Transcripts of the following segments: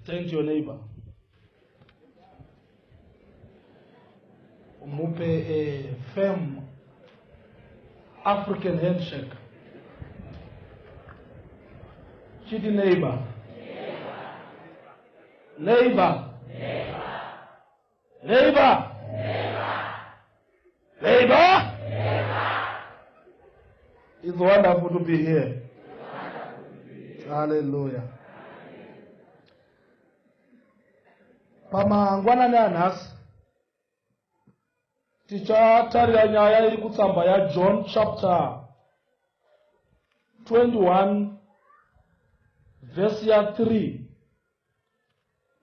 Turn to your neighbor. Mupe a firm African handshake. Chidi neighbor. Neighbor. Neighbor. Neighbor. It's wonderful to be here. Hallelujah. Pamangwana na anasi. Tichatarira nyaya iri kutsamba ya John chapter 21 verse ya 3.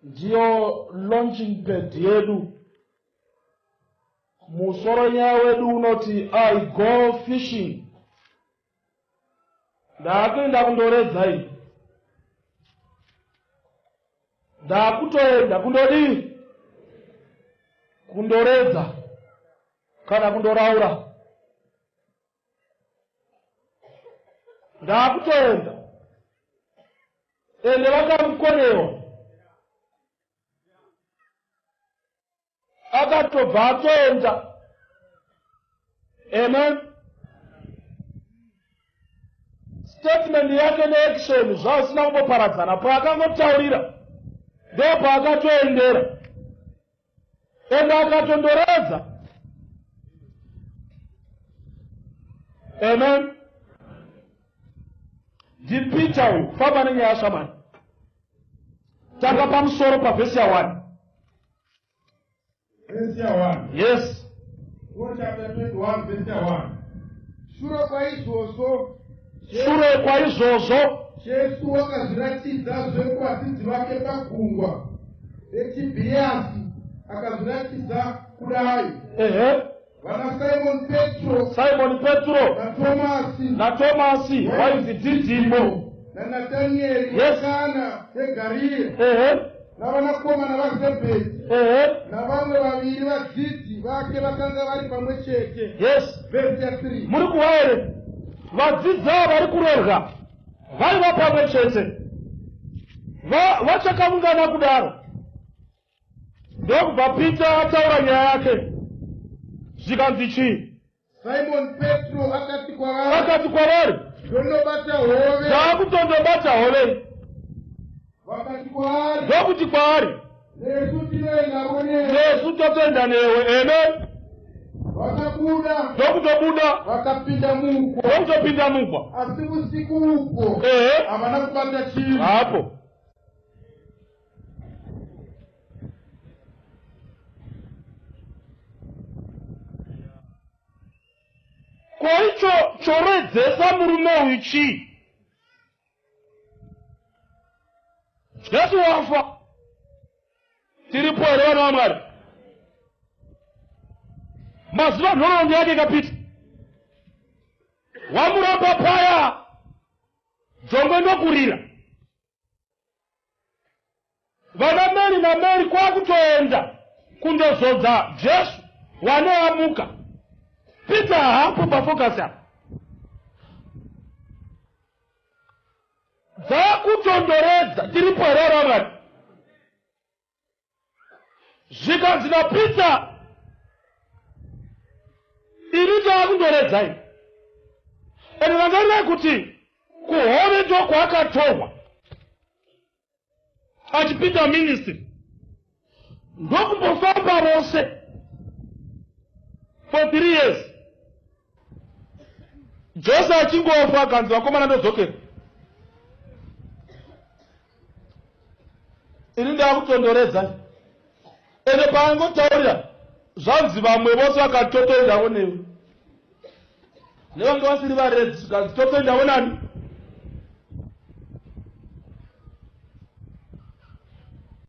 Ndiyo launching pad yedu. Musoro wedu unoti I go fishing. Ndakuenda kundoredza iyi. Ndakutoenda kundodii? Kundoredza. Kana kundoraura. Ndakutoenda. Ende vakamukonewa. Akatobva atoenda. Amen. Statement yake neaction zvasina kumboparadzana paakangotaurira ndo paakatoendera ende akatondoredza. Amen. Ndipita uyu famba nenyaya shamani. Tanga pamusoro pavhesi ya 1. Verse 1. Yes. Chapter 21 verse 1. Shure kwa izvozvo Jesu wakazviratidza kwadzidzi vake pagungwa reTibheriasi, akazviratidza kudai. Vana Simon Petro na Tomasi waizidhidhimo naNatanieri Kana yeGarirea navanakomana vaZebhedhi navamwe vaviri vadzidzi vake vakanga vari pamwe chete. Yes. Verse 3. Muri kuva here? Vadzidzi ava vari kurorwa vaiva pamwe chete, vachakaungana kudaro. Ndokubva Pita ataura nyaya yake. Zvikanzi chii? Simon Petro akati kwavari, ndonobata hove. ndakutondobata hove. Vakati kwaari, ndokuti kwaari, Yesu totoenda newe. Amen. Vakabuda, ndokutobuda, vakapinda mugwa, ndokutopinda mugwa. asi usiku uko havana kubata chinhu. Hapo koicho choredzesa murume uyu chii? Jesu wafa. Tiripo here vana vaMwari? Mazuva nhoroondo yake ikapita, wamuramba paya, dzongwe ndokurira. Vana Mary na Mary kwakutoenda kundozodza Jesu wanoamuka. Pita hapo pafocus hapo. Dzakutondoredza tiripo here vana vaMwari? Zvikanzi naPita, iri taakundoredzai. Ende vangarai kuti kuhove ndo kwaakatorwa achipinda ministry, ndokumbofamba rose for 3 years. Jose achingofa akanzi vakomana ndodzokera. Iri ndaakutondoredzai. Ende paangotaurira zvanzi vamwe vose vakatotoendawo newe. Nevanga vasiri varedzi zvikanzi totoendawo nani?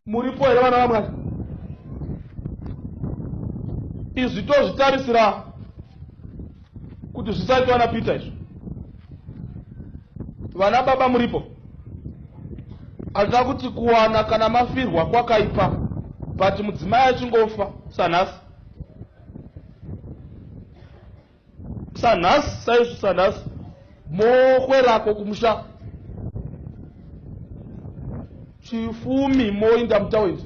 Muripo here vana vaMwari? Izvi tozvitarisira kuti zvisaitwa naPita izvo. Vana baba muripo? Handina kuti kuwana kana mafirwa kwakaipa, but mudzimai achingofa sanhasi. Sanhasi saizvo sanhasi mokwerako kumusha. chifumi moinda mutaundi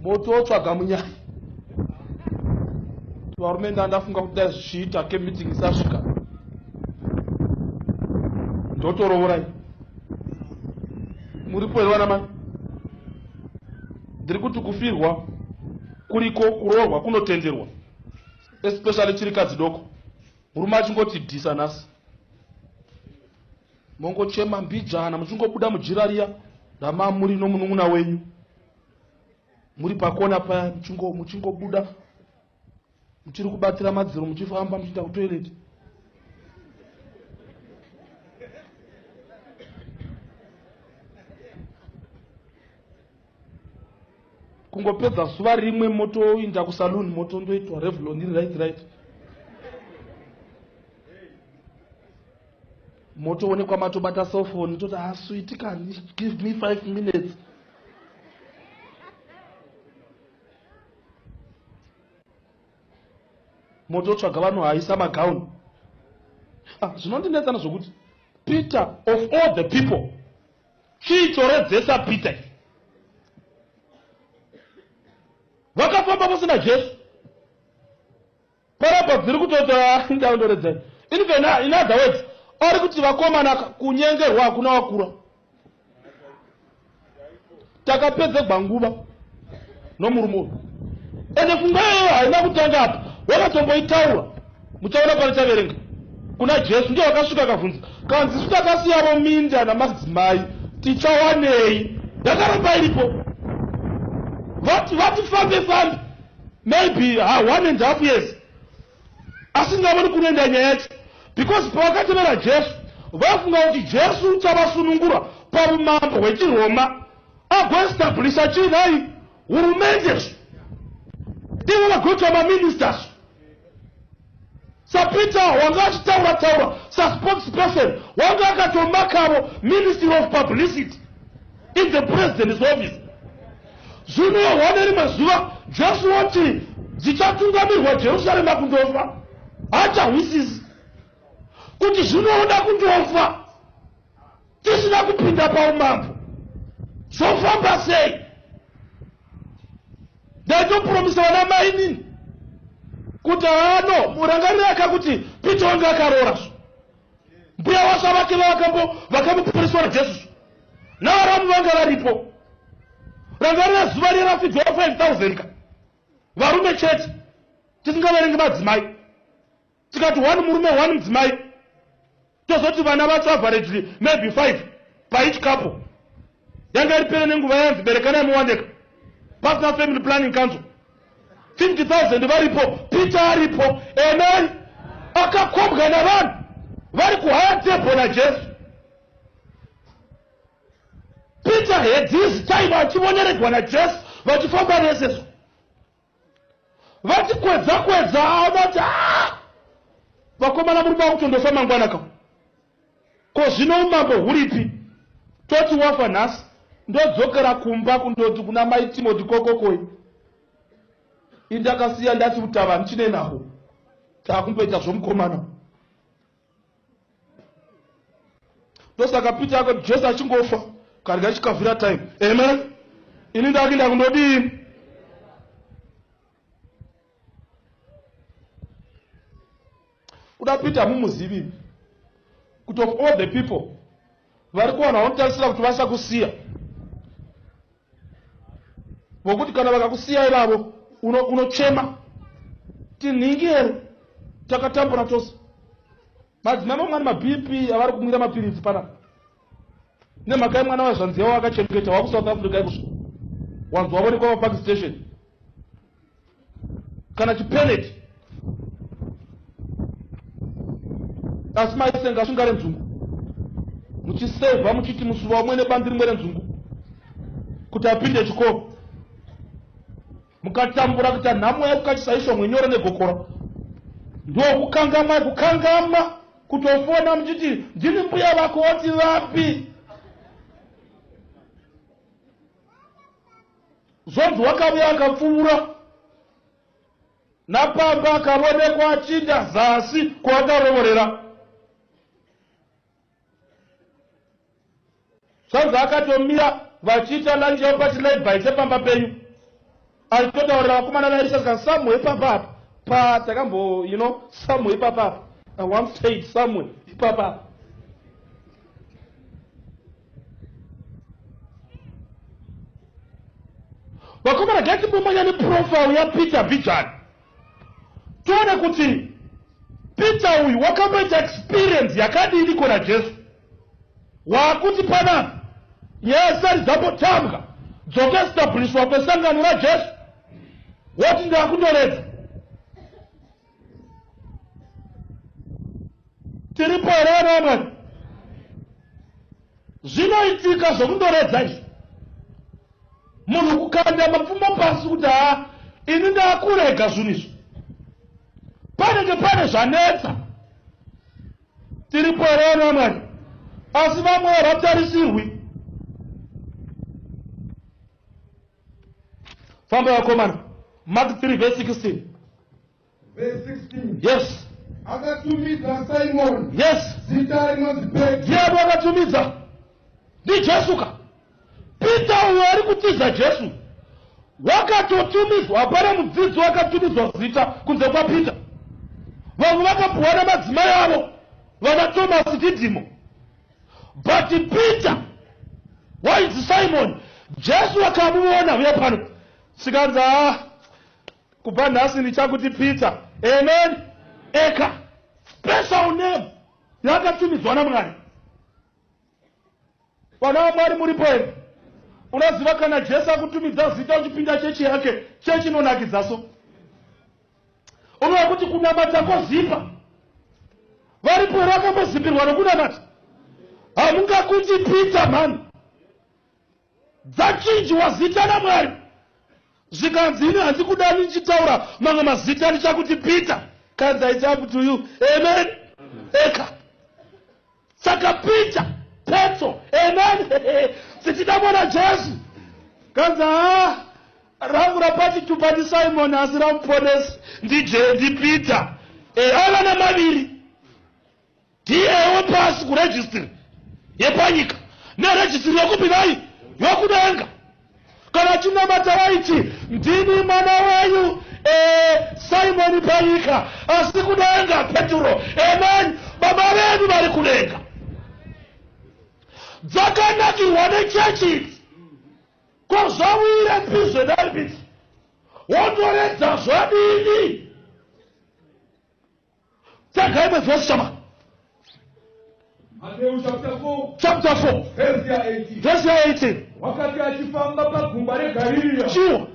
mototsvaga munyaya varume ndandafunga kuti dai zvichiita kemeeting isasvika ndotorovorai muripo here vana mai ndiri kuti kufirwa kuriko kuroorwa kunotenderwa especially chirikadzi doko murume achingoti dhisa nhasi mongochema mbijana muchingobuda mujira riya ramamuri nomunun'una wenyu muri pakona paya muchingobuda muchiri kubatira madziro muchifamba muchienda kutoileti kungopedza zuva rimwe motoinda kusaluni motondoitwa revlon iri right motoonekwa matobata cellphone toti sweet, can you give me 5 minutes? mototsvaga vanhu haisa magauni zvinondinetsana zvokuti Peter of all the people chiitoredzesa Peter vakafamba musina Jesu parapa dziri kutota ndaundoredzai in other words ari kuti vakomana kunyengerwa hakuna wakura takapedze gwanguva nomurume ende fungayo haina kutanga apa wakatomboitaura muchaona pano chaverenga kuna Jesu ndiye wakasvika akabvunza kanzi su takasiyavo minda namadzimai tichawanei ndakaramba iripo vatifambe maybe 1.5 years asingavoni kunoenda nyaya yacho because pavakatemera Jesu vafunga kuti Jesu uchavasunungura paumambo hwechiroma agoestablisha chinai hurumende ivo vagoitwa maministers saPeter wanga achitaura saspokesperson wanga akatomakavo ministry of publicity in the president's office zvino wane rimwe zuva Jesu woti dzichatungamirwa Jerusalema kundofa hachahwisisi kuti zvinoda kundofa tisina kupinda paumambo zvofamba sei ndaitopromisa vana mai nini kuti ano murangarira kakuti Peter wanga akaroora mbuya washa vake vakamuporeswa naJesu navaramu vanga varipo rangarira zuva rirafidzwa 5,000 ka varume chete tisingaverengi madzimai tikati 1 murume 1 mudzimai tozoti vana vacho averagely maybe 5 paeach couple yanga iripere nenguva yanzi berekanai muwandeka pasina family planning council 50,000 varipo Peter aripo amen akakombwa navanhu vari kuhaya tebho naJesu Peter hedzisi time achivoneregwa naJesu vachifamba neseso vachikwedza avati vakomana muri vavo kutondofa mangwana kao ko zvino umambo huripi toti wafa nhasi ndodzokera kumba kundoti kuna mai Timothy kokokoi indakasiya ndati utava ndichine naho taakumboita zvomukomana ndosaka Peter akati Jesu achingofa karga chikavhira time amen ini ndakinda kundodini kuda Peter mumuzivi kuti of all the people vari kuwana vanotarisira kuti vasakusiya vokuti kana vakakusiya ivavo unochema tinhingere takatambura tose madzimai mamwe ane mabp avari kumwira mapiritsi panapa nemhaka yemwana wazvanzi yavo akachengeta wakusouth africa ikusvo wanzi wavonekwa papark station kana chipeneti asi maisenga svinga renzungu muchisevha muchiti musuva umwe nebandi rimwe renzungu kuti apinde chikoro mukatambura kuti nhamo yakukachisaishwa mwenyora negokora ndokukangamwa kutofona muchiti ndini mbuya vako woti vapi zonzi wakauya akapfuura napamba akaonekwa achinda zasi kwaakarovorera Saka akatomira vachiita lunch yavo pachilaibhaite pamba penyu. Alitotaurira vakomana vaErisha saka somewhere ipapa takambo somewhere ipapa. I once stayed somewhere ipapa. Vakomana ngatimbomanya neprofile yaPeter Bijani. Tione kuti Peter uyu wakamboita experience yakadini kuna Jesu. Wakuti pana Yesu alizapotanga dzoka establishwa kwesangano raJesu. Woti ndakundoredza. Tiripo ere mwari. Zvinoitika zvokundoredza izvi. Munhu kukanda mapfumo pasi kuti ini ndakurega zvinhu izvi. Pane zvanetsa. Tiripo ere mwari. Asi vamwe havatarisirwi. Famba yakomana. Mark 3 verse 16. Verse 16. Yes. Akatumidza Simon. Yes. Zita rinonzi Petro. Yebo akatumidza. Ndi Jesu ka. Peter uyo ari kutiza Jesu. Wakatotumidzwa hapana mudzidzi wakatumidzwa zita kunze kwaPeter. Vamwe vakapuwa namadzimai avo vana Thomas Didimo. But Peter wainzi Simon, Jesu akamuona uye pano. Sikanza kubva nhasi ndichakuti Peter. Amen. Eka. Special name yakatumidzwa naMwari. Vana vaMwari muripo here. Unoziva kana Jesu akutumidza zita uchipinda chechi yake, chechi inonakidzaso. Unoona kuti kunamata kozipa. Varipo here vakambozipirwa nokunamata. Hamungakuti Peter man. Dzachinjiwa zita naMwari. Zvikanzi ini handisi kudani ndichitaura mamwe mazita ndichakuti Peter. Kanzi it's up to you. Amen. Eka. Saka Peter, Petro. Amen. Sitidamona Jesu. Kanzi rangu rapati tupati Simon asi ramuponesi ndi Peter. Avana maviri. Ndiyewo pasi kuregistry yepanyika. Neregistry yokupi nai? Yokudenga. Kana chinamata waiti ndini mwana wenyu Simon panyika asi kudenga Petro. Amen. Baba vedu vari kudenga. Dzakanakirwa nechechi kozvawire mbizo David. Wondoredza zvadini. Tagaime verse chama. Matthew chapter 4 verse 18. Wakati achifamba pagungwa reGarirea. Chiwo.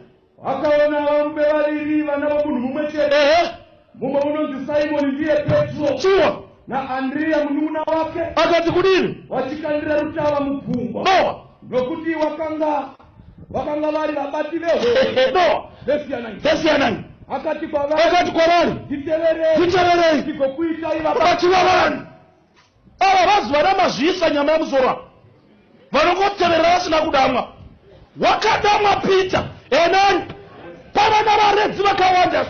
Akaona varume vaviri vana vomunhu mumwe chete. Mumwe unonzi Simoni ndiye Petro. Chiwo. naAndrea munun'una wake akati kudini wachikandira rutava mugungwa Noa nokuti wakanga vari vabati vehondo. Noa vesi ya 9 akati kwavari titeverei tigokuitai vabati vavanhu ava vaziva namazvisa nyama yamusora vanongoteverera vasina kudamwa. Wakadamwa Peter enani pava navaredzi vakawanda.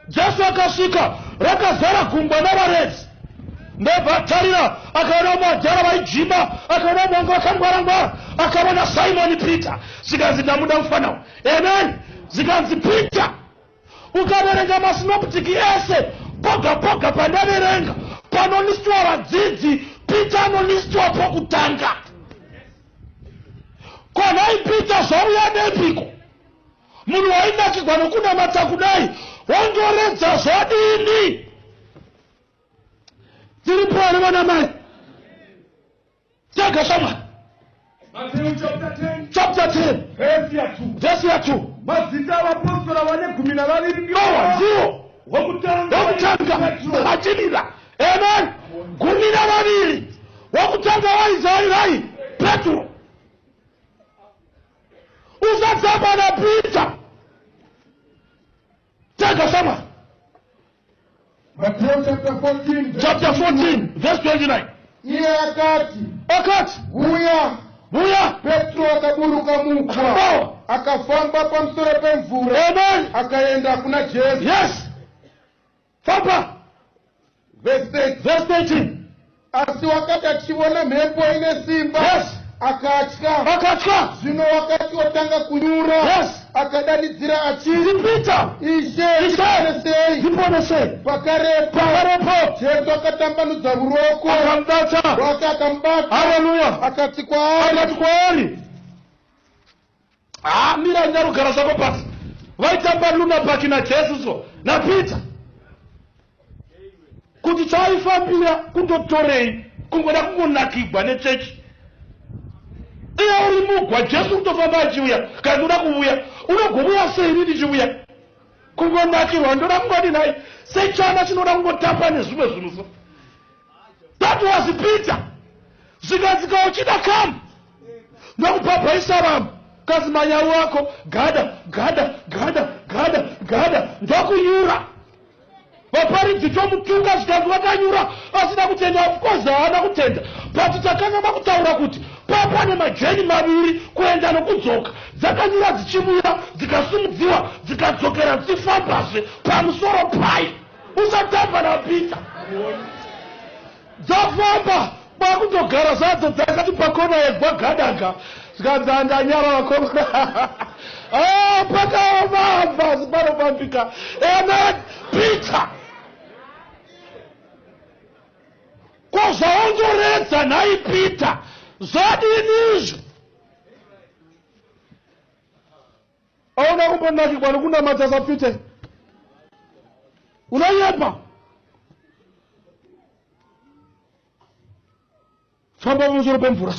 Jesu akasvika rakazara gungwa navaredzi. Ndebvatarira akaona madhara vaijima, akaona mwangu vakangwara-ngwara, akaona Simon Peter. Zikanzi ndamuda mufanawo. Amen. Zikanzi Peter. Ukaverenga masinoptiki ese poga pandaverenga panolistwa vadzidzi Peter anolistwa pokutanga. Kwanai Peter zvauya nepiko munhu wainakirwa nokunamata kudai wandoredza zvadini. Tiripo vari vana mai tagashamwa Matthew chapter 10 verse ya 2. mazita avapostora vane 12 Noa ndiwo wokutanga achinira. Amen. 12 wokutanga waizairai Petro. Usadzamba na Peter. Tagashamwa Matthew chapter 14 verse 29. iye akati Buya Petro akaburuka mugwa akafamba pamusoro pemvura. Amen. akaenda kuna Jesu. Yes. Famba Verse 8. verse 13. asi wakati achiona mhepo ine simba Yes. akatya. Zvino wakati watanga kunyura, Yes. akadanidzira achiti, Peter, Ishe, ndiponesei. ndiponesei. Pakarepo Jesu akatambanudza ruoko akamubata. rwake, akamubata, Haleluya. akati kwaari, Akati kwaari, mira ndarugara zvako pasi. Vaitamba Luna Park naJesu na Peter, kuti chaifambira kundotorei, kungoda kungonakigwa nechechi. Iye uri mugwa, Jesu kutofamba achiuya. Kana ndoda kuuya, unogomuya sei ndichiuya? Kungonakirwa, ndoda kungoti naye sechana chinoda kungotamba nezvimwe zvinhu. That was Peter. Zvikadzika uchida kam, ndokupabhaisa vanhu. Kazi manyaru wako gada gada gada gada gada, ndokunyura. Vaparidzi tomutunga zvikanzi vakanyura asina kutenda. Of course haana kutenda, but takanga vakutaura kuti papa nemajeni maviri kuenda nokudzoka dzakanyura dzichimira dzikasumudziwa dzikadzokera dzichifambazve pamusoro pai. Usatamba naPeter. Dzafamba kwakutogara zvadzo dzakati pakona yegwagadaga zvikanzi andanyara vakoma. Pakaomamba zipanofambika. Amen. Peter, kozvaonzoredza nhai Peter, zvadinizvo? Auna kumbonakirwa nokunamata saPeter? Unonyepa? Famba pamusoro pemvura.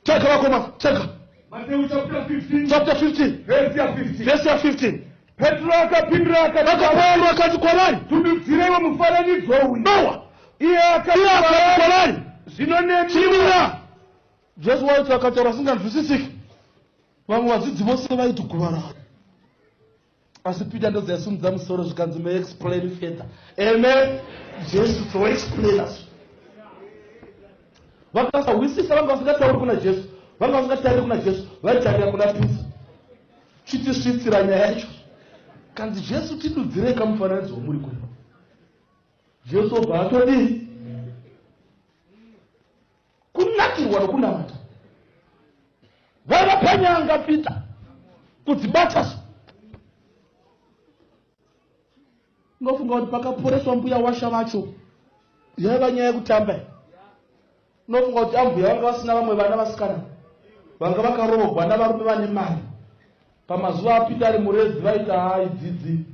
Teka vakoma, teka. Matthew chapter 15, Chapter 15, verse ya 15. verse 15. Petro akapindura akati, Akapauro akati kwavari, tundudzirewo mufananidzo uyu. Noa. Iye akati Iye akati kwavari, zvino nemi chimira. Jesu waiti akataura asinganzwisisiki. Vamwe vadzidzi vose vaiti kuvara. Asi Peter ndozaisumudza musoro zvikanzi may explain further. Amen. Jesu to explain us. Vakasahwisisa, vanga vasingatauri kuna Jesu, vanga vasingatariri kuna Jesu, vaitarira kuna Peter. Chitisvitsira nyaya yacho. Kanzi Jesu tidudzirei kamufananidzo womuri kuno. Jesu obva atodii kunakirwa nokunamata. Vaiva panyanga Peter kudzibataso. Unofunga kuti pakaporeswa mbuya washa vacho yaiva nyaya yekutamba? Unofunga kuti ambuya vanga vasina vamwe vana vasikana, vanga vakarogwa navarume vane mari? Pamazuva aPeter ari murezi vaiti dzidzi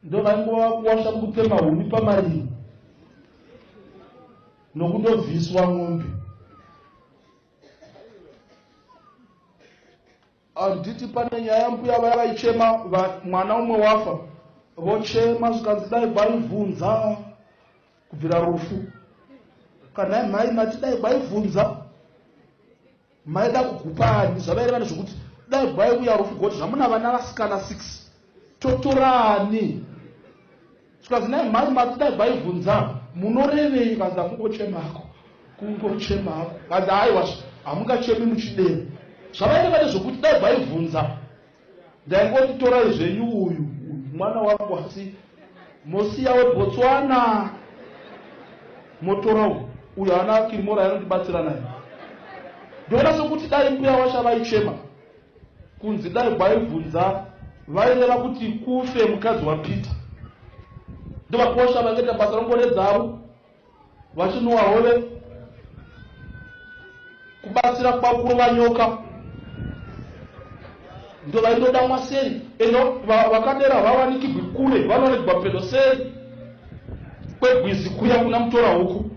ndo vaingova kuwasha kutema huni pamariri nokundobviswa ng'ombe. Anditi pane nyaya mbuya vaya vaichema mwana umwe wafa, vochema zvikanzi dai gwaivhunza kubvira rufu. Kana mhai mati dai gwaivhunza, maida kugupani zvavaireva nezvokuti dai gwaiuya rufu goti zvamuna vana vasikana 6 totorani. Zvikanzi nai mhai mati dai gwaivhunza, munorevei? Kanzi hakungochemako, kungochemako. Kanzi aiwa hamungachemi muchidero. Zvavaireva nezvokuti dai gwaivhunza, ndaingoti torai zvenyu uyu mwana wangu, asi mosiya weBotswana motorawo uyu haana kirimora yanondibatsira naye. Ndoona sokuti dai mbuya washa vaichema kunzi dai gwaivhunza, vaireva kuti kufe mukadzi waPeter. Ndovakosha vangaita basa rongodedzavo vachinowa hove kubatsira kwakurova nyoka. Ndo vaindodanwa sei? Eno vakadera vawanikigwi kure, vanowanikigwa pedo sei kwegwizi kuya kuna mutora huku.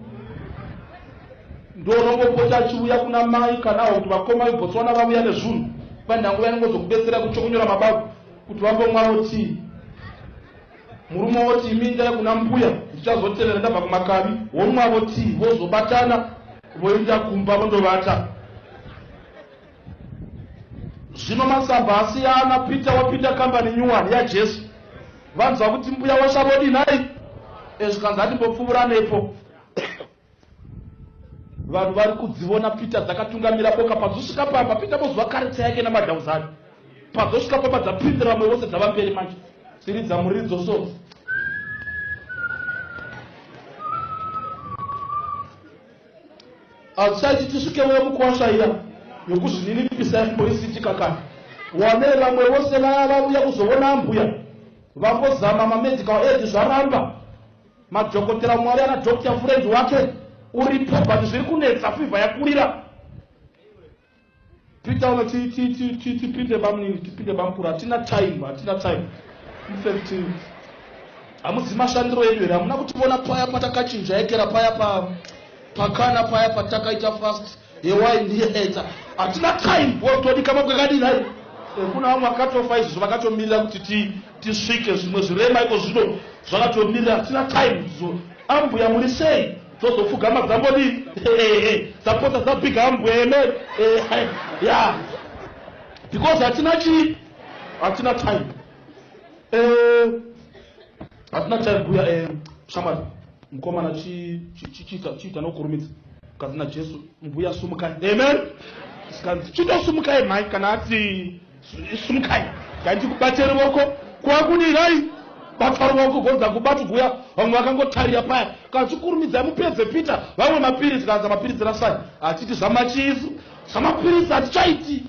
Ndo unongopota achiuya kuna mai kana kuti vakoma veBotswana vauya nezvunhu, vanhangu vanongozokubetsera kuchokunyora mabavu kuti vambomwawo tii. Murume woti imi ndai kuna mbuya ndichazotevera ndabva kumakavi, womwavo tii, vozobatana voenda kumba vondovata. Zvino masamba asiyana. Peter wapinda kambani nyuwani yaJesu, vanzwa kuti mbuya washavodi nai zvikanzi atimbopfuura nepo. Vanhu vari kudzivona Peter dzakatungamira boka. Padzosvika pamba Peter bozwa karitsa yake namadhauzani. Padzosvika pamba dzapindira vamwe vose dzavamberi manje dziri dzamuridzo so. asaiti tisike wewe mukwashayira yokuzinini pisa polisi kakana wanele vamwe vose vauya kuzoona mbuya vangozama mamedical aid zvaramba madhokotera mwari ana Dr. friend wake uripo but zviri kunetsa fiva yakurira Peter uno tipinde bamkura hatina time infact hamudzi mashandiro edu here hamuna kutiona paya patakachinja yekera paya pakana paya patakaita fast yewaini yeeta hatina time wotodi kama kwekadini hai kuna vamwe vakatofa izvozvo vakatomirira kuti tisvike zvimwe zvirema iko zvino zvakatomirira hatina time ambuya muri sei tozopfugama dzambodi dzapota dzapiga ambuya eme ya because hatina time hatina time buya shamari mukomana chiita nokurumidza kazina Jesu mbuya sumukai amen chitosumukai mai kana ati sumukai kandi kubatera ruoko kwakunirai batwa ruoko gonza kubata guya vamwe vakangotarira paya kachikurumidza mupedze Peter vamwe mapirizi kanza mapirizi rasai achiti zvamachizu zvamapirizi hatichaiti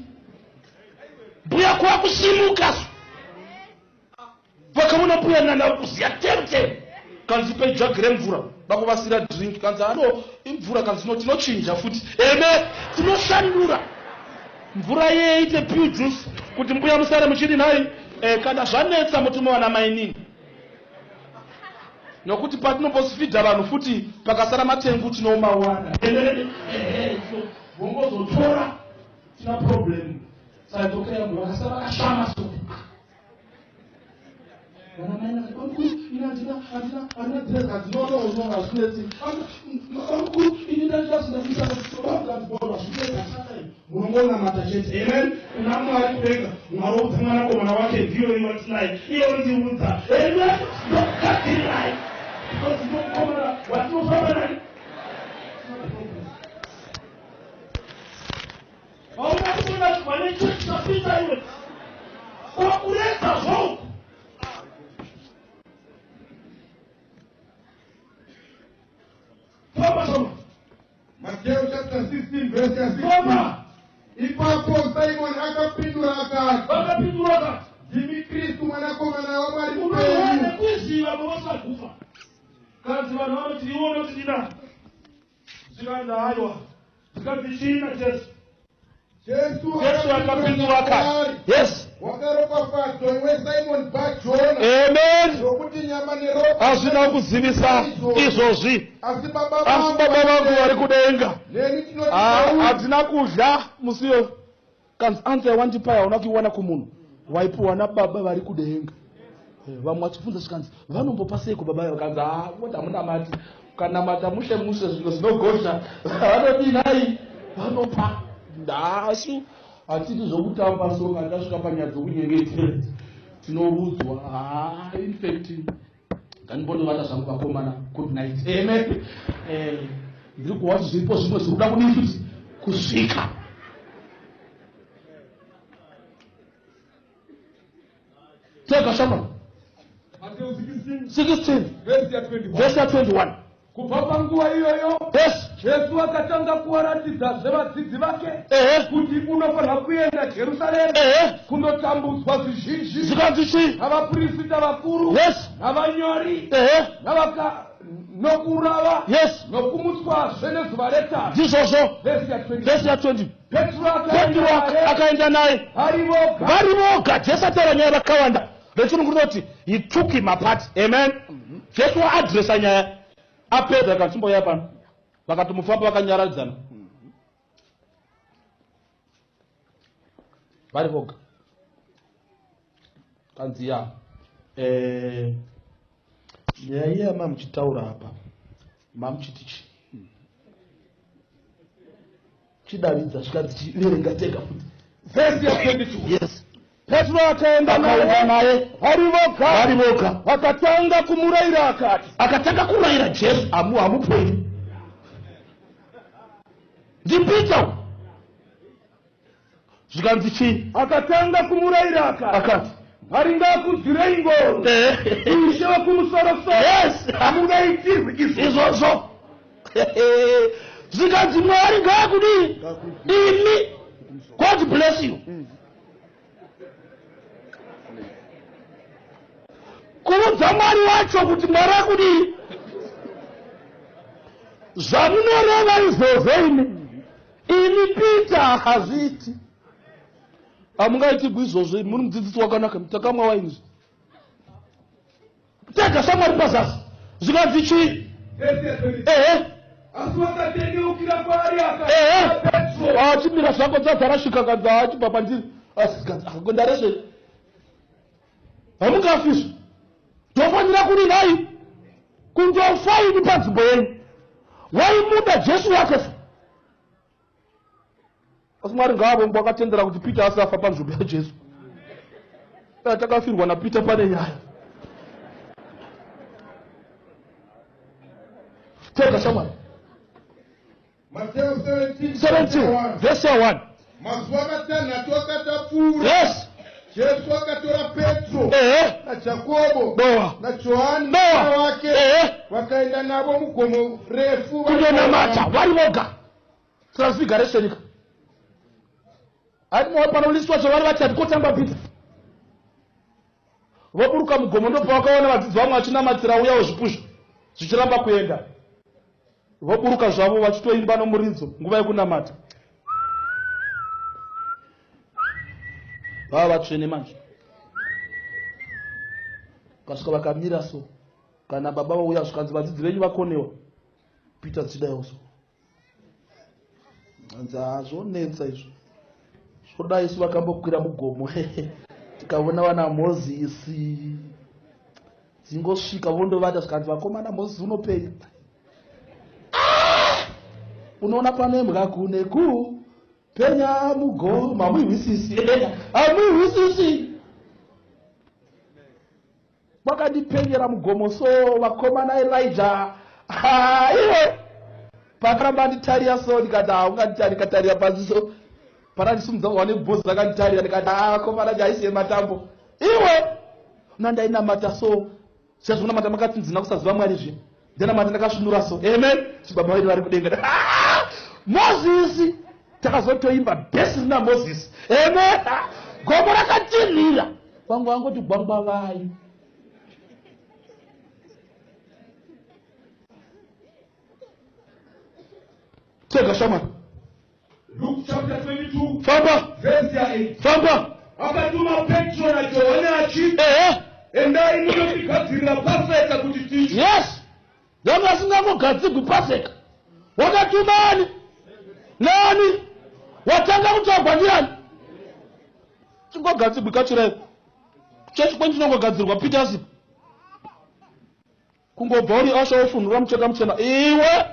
mbuya kwakusimuka vakaona mbuya nana kuziya temte kanzi pejagire mvura vakuvasira drink kanzi ano imvura kanzi tinochinja futi eme tinoshandura mvura yeite pure juice kuti mbuya musare muchiri nai kana zvanetsa mutimowana mainini nokuti patinombosifidha vanhu futi pakasara matengu tinomawana vongozotora tina problem saitokeyangu vakasara vakashama so munongona matachete amen unamwari kudenga mwari wobva mwanakomana wake ndiyo iwatinai iyo ndiudza amen nokatirai because nokomana watinofamba nai auna kuona vane chesapita iwe kwakureza zvoku Matthew chapter 16 verse 6. Ipapo Simon akapindura akati ndimi Kristu mwanakomana wa Mwari mpenyu. Kuziva bovasakufa kanzi vanhu vanoti iwona kuti dina zvikanzi haiwa zvikanzi china Jesu akapindura akati yes wakaropafadzwa iwe Simon Bar-Jona. amen Nokuti nyama neropa hazvina kuzivisa izvozvi asi baba vangu vari kudenga hatina kudya musiyo kanzi answer wandipai hauna kuiwana kumunhu waipiwa nababa vari kudenga vamwe vachibvunza zvikanzi vanombopa seiko baba avo kanzi voti hamunamati ukanamata mushe zvinhu zvinogosha vanodinai vanopa ndasu hatiti zvokutamba so kana tasvika panyaya dzokunyengetera tinorudzwa infact ngandimbondovata zvangu vakomana good night amen ndiri kuwati zviripo zvimwe zviri kuda kudii futi kusvika tega shama Matthew 16 verse 21 kubva panguva iyoyo yes Jesu akatanga kuvaratidzazve vadzidzi vake kuti unofanira kuenda Jerusalemu kundotambudzwa zvizhinji zvikanzi chi navaprista vakuru yes navanyori nokurava yes nokumutswazve nezuva retatu ndizvozvo verse ya 20 Petro akaenda naye vari voga Jesu ataura nyaya vakawanda rechirungu rinoti he took him apart amen Jesu waadresa nyaya apedza akatimboya pano vakatomufamba vakanyaradzana vari voga kanzi ya nyaya iya mamuchitaura apa mamuchitichi chidavidza zvikanzi chiverenga tega futi verse ya 22 yes Petro akaenda naye vari voga akatanga kumurayira akatanga kurayira Jesu hamupoi ndipita zvikanzi chii akatanga kumurayira akati Mwari ngakudzirei ngoro ushe wekumusoro-soro yes hamungaitirwi izvozvo Zikanzi Mwari ngakudi. Imi. God bless you. Kuudza Mwari wacho kuti Mwari akudi. Zvamunoreva izvozvo imi Peter hazviti. Hamungaiti izvozvo muri mudzidzisi wakanaka takamwa waini. Tega shamwari pazasi. Zikanzi chii? Asi wakatendeukira kwaari akati Petro. Achimira zvako dzadzarasvika kadza achibva pandiri. Asikandareshe. Hamungafiswa. Tofanira kuri nai. Kundofa ini panzvimbo yenyu. Waimuda Jesu wakefa. Asi Mwari ngaavo wakatendera kuti Peter asafa panzvimbo yaJesu. Takafirwa naPeter pane nyaya. Tega shamwari. Mateo 17 verse 1. Mazuva matanhatu akatapfuura. Yes. Jesu akatora Petro naJakobo naJohani mwana wake vakaenda navo mugomo refu kundonamata vari voga. Transfiguration. Ari panoliswa zvavari vachati kotamba Peter. Voburuka mugomo ndopa vakaona vadzidzi vamwe vachinamatira uya wezvipuzvo zvichiramba kuenda. Voburuka zvavo vachitoimba nomuridzo nguva yekunamata. Vava vatsvene manje. Kasvika vakamira so. Kana baba vauya zvikanzi vadzidzi venyu vakonewa. Peter zvidaiwo so. Anzi zvonetsa izvo. Zvodai isu vakambokwira mugomo. Tikaona vana Mozisi. Dzingosvika vondovata zvikanzi vakomana Mozisi unopei. Unoona pane mbwa kune penya mugomo hamuhwisisi. Hamuhwisisi. Wakadipenyera mugomo so vakomana Elijah. Iwe pakaramba nditaria so ndikati unganditaria pasi so parandisumudza wane bhozi akanditaria ndikati vakomana jaisiye matambo. Iwe nandainamata so sezvonamata makatsinzina kusaziva Mwari zve. Ndanamata ndakasvinura so. Amen. Chibaba wedu vari kudenga. Mozisi takazotoimba bhesi rina Mozisi. Amen. Gomo rakatinhira. Vangu vangoti gwangwa vai. Tega shamwari. Luke chapter 22 Famba. verse 8. Famba. Akatuma Petro na Johani achiti endai munotigadzirira Paseka kuti tidye. Yes. Vamwe vasingangogadzirwi Paseka. Wakatumani. Nani? Watanga kutogwa ndiani? Chingogadzirwi kachirai. Chechi kwenzi chinongogadzirwa Peters. Kungobva uri asha wofunhura mucheka muchena. Iwe.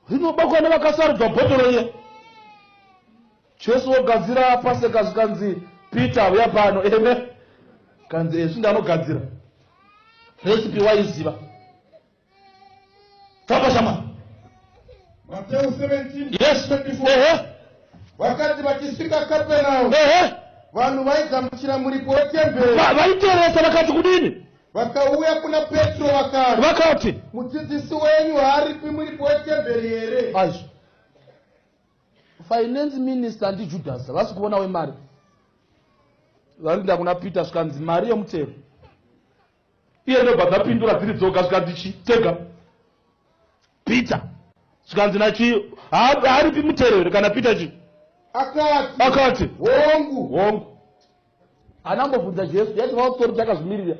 Rinobakwa nevakasarudzwa bhotoro iye. Jesu wogadzira Paseka zvikanzi Peter uya pano. Amen. Kanzi ezvi ndanogadzira. Recipe waiziva. Famba shama. Mateo 17 Yes. 24. Wakati vachisvika Kapenaume, vanhu vaigamuchira muripo wetemberi vaiteresa vakati kudini? vakauya kuna Petro vakati mudzidzisi wenyu haaripi muripo wetemberi here? Aizvo finance minister ndiJudhasi vasi kuona wemari varinda kuna Peter zvikanzi mari yomutero iye ndobva dzapindura dziri dzoga zvikanzi chi tega Peter zvikanzi nachi haaripi mutero here kana Peter chi akati hongu anambobvunza Jesu yati vausori takazvimirira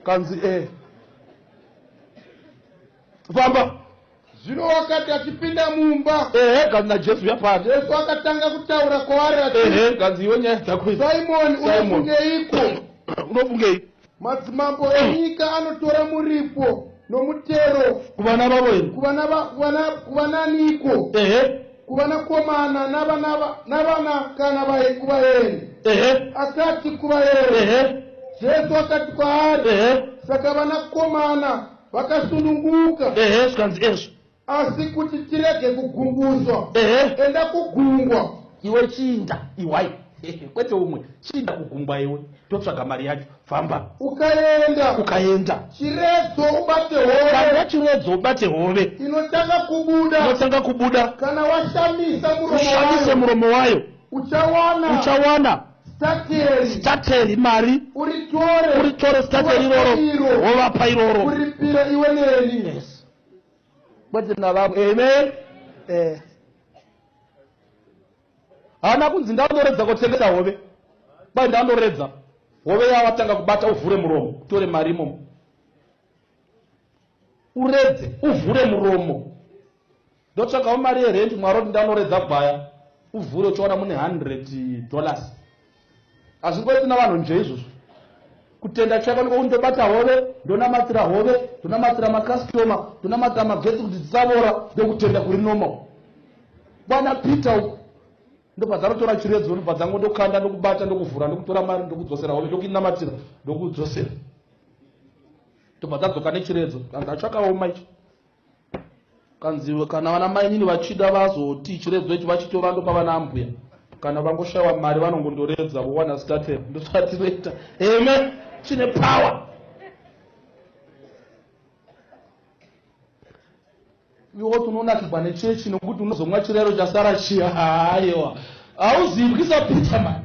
kanzi famba. Zvino wakati achipinda mumba kanzi naJesu yapani Jesu akatanga kutaura kwaari ati kanzi iwe nyaya dzako Simoni unofungeiko? Unofungei? Madzimambo enyika anotora muripo nomutero kuvana vavo here kuvananiko kuvanakomana navana kana kuvaeni akati kuvaeni. Jesu akati kwaari saka vanakomana vakasununguka zvikanzi ezvo asi kuti tirege kugunguswa enda kugungwa iwe chinda iwai kwete umwe chinda kugungwa iwe totsvaga mari yacho famba ukaenda chiredzo ubate hove kanda chiredzo ubate hove inotanga kubuda kana washamise muromo wayo uchawana stateri mari uritore stateri iroro wovapa iroro uripira iwe neni. Yes. Kwete na vamwe amen. Hana kunzi ndanoredza kutengesa hove. Bai ndanoredza. Hove yawatanga kubata uvhure muromo. Tore mari imomo. Uredze, uvhure muromo. Ndotsvakawo mari yerent mwaro ndanoredza kubaya. Uvhure uchiona mune $100. Azvingoti na vanhu nje izvozvo. Kutenda chako ndiko kundobata hove, ndonamatira hove, ndonamatira makastoma, ndonamatira magetsi kuti dzisavora, ndokutenda kuri nomo. Bwana Peter ndopadzanotora chiredzo ndopadzango ndokanda ndokubata ndokuvhura ndokutora mari ndokudzosera hove ndokuinamatira ndokudzosera. Ndopadzadzoka nechiredzo kanga chakaoma icho. Kanziwe kana vana mai nini vachida vazoti chiredzo ichi vachitora ndopa vana ambuya. Kana vangoshayiwa mari vanongondoredza vowana starter ndosatinoita. Amen. Chine power. Iwo tunonakirwa nechechi nokuti unozomwa chirero chasara chiya. Haiwa. Hauzivi kuisa Peter man.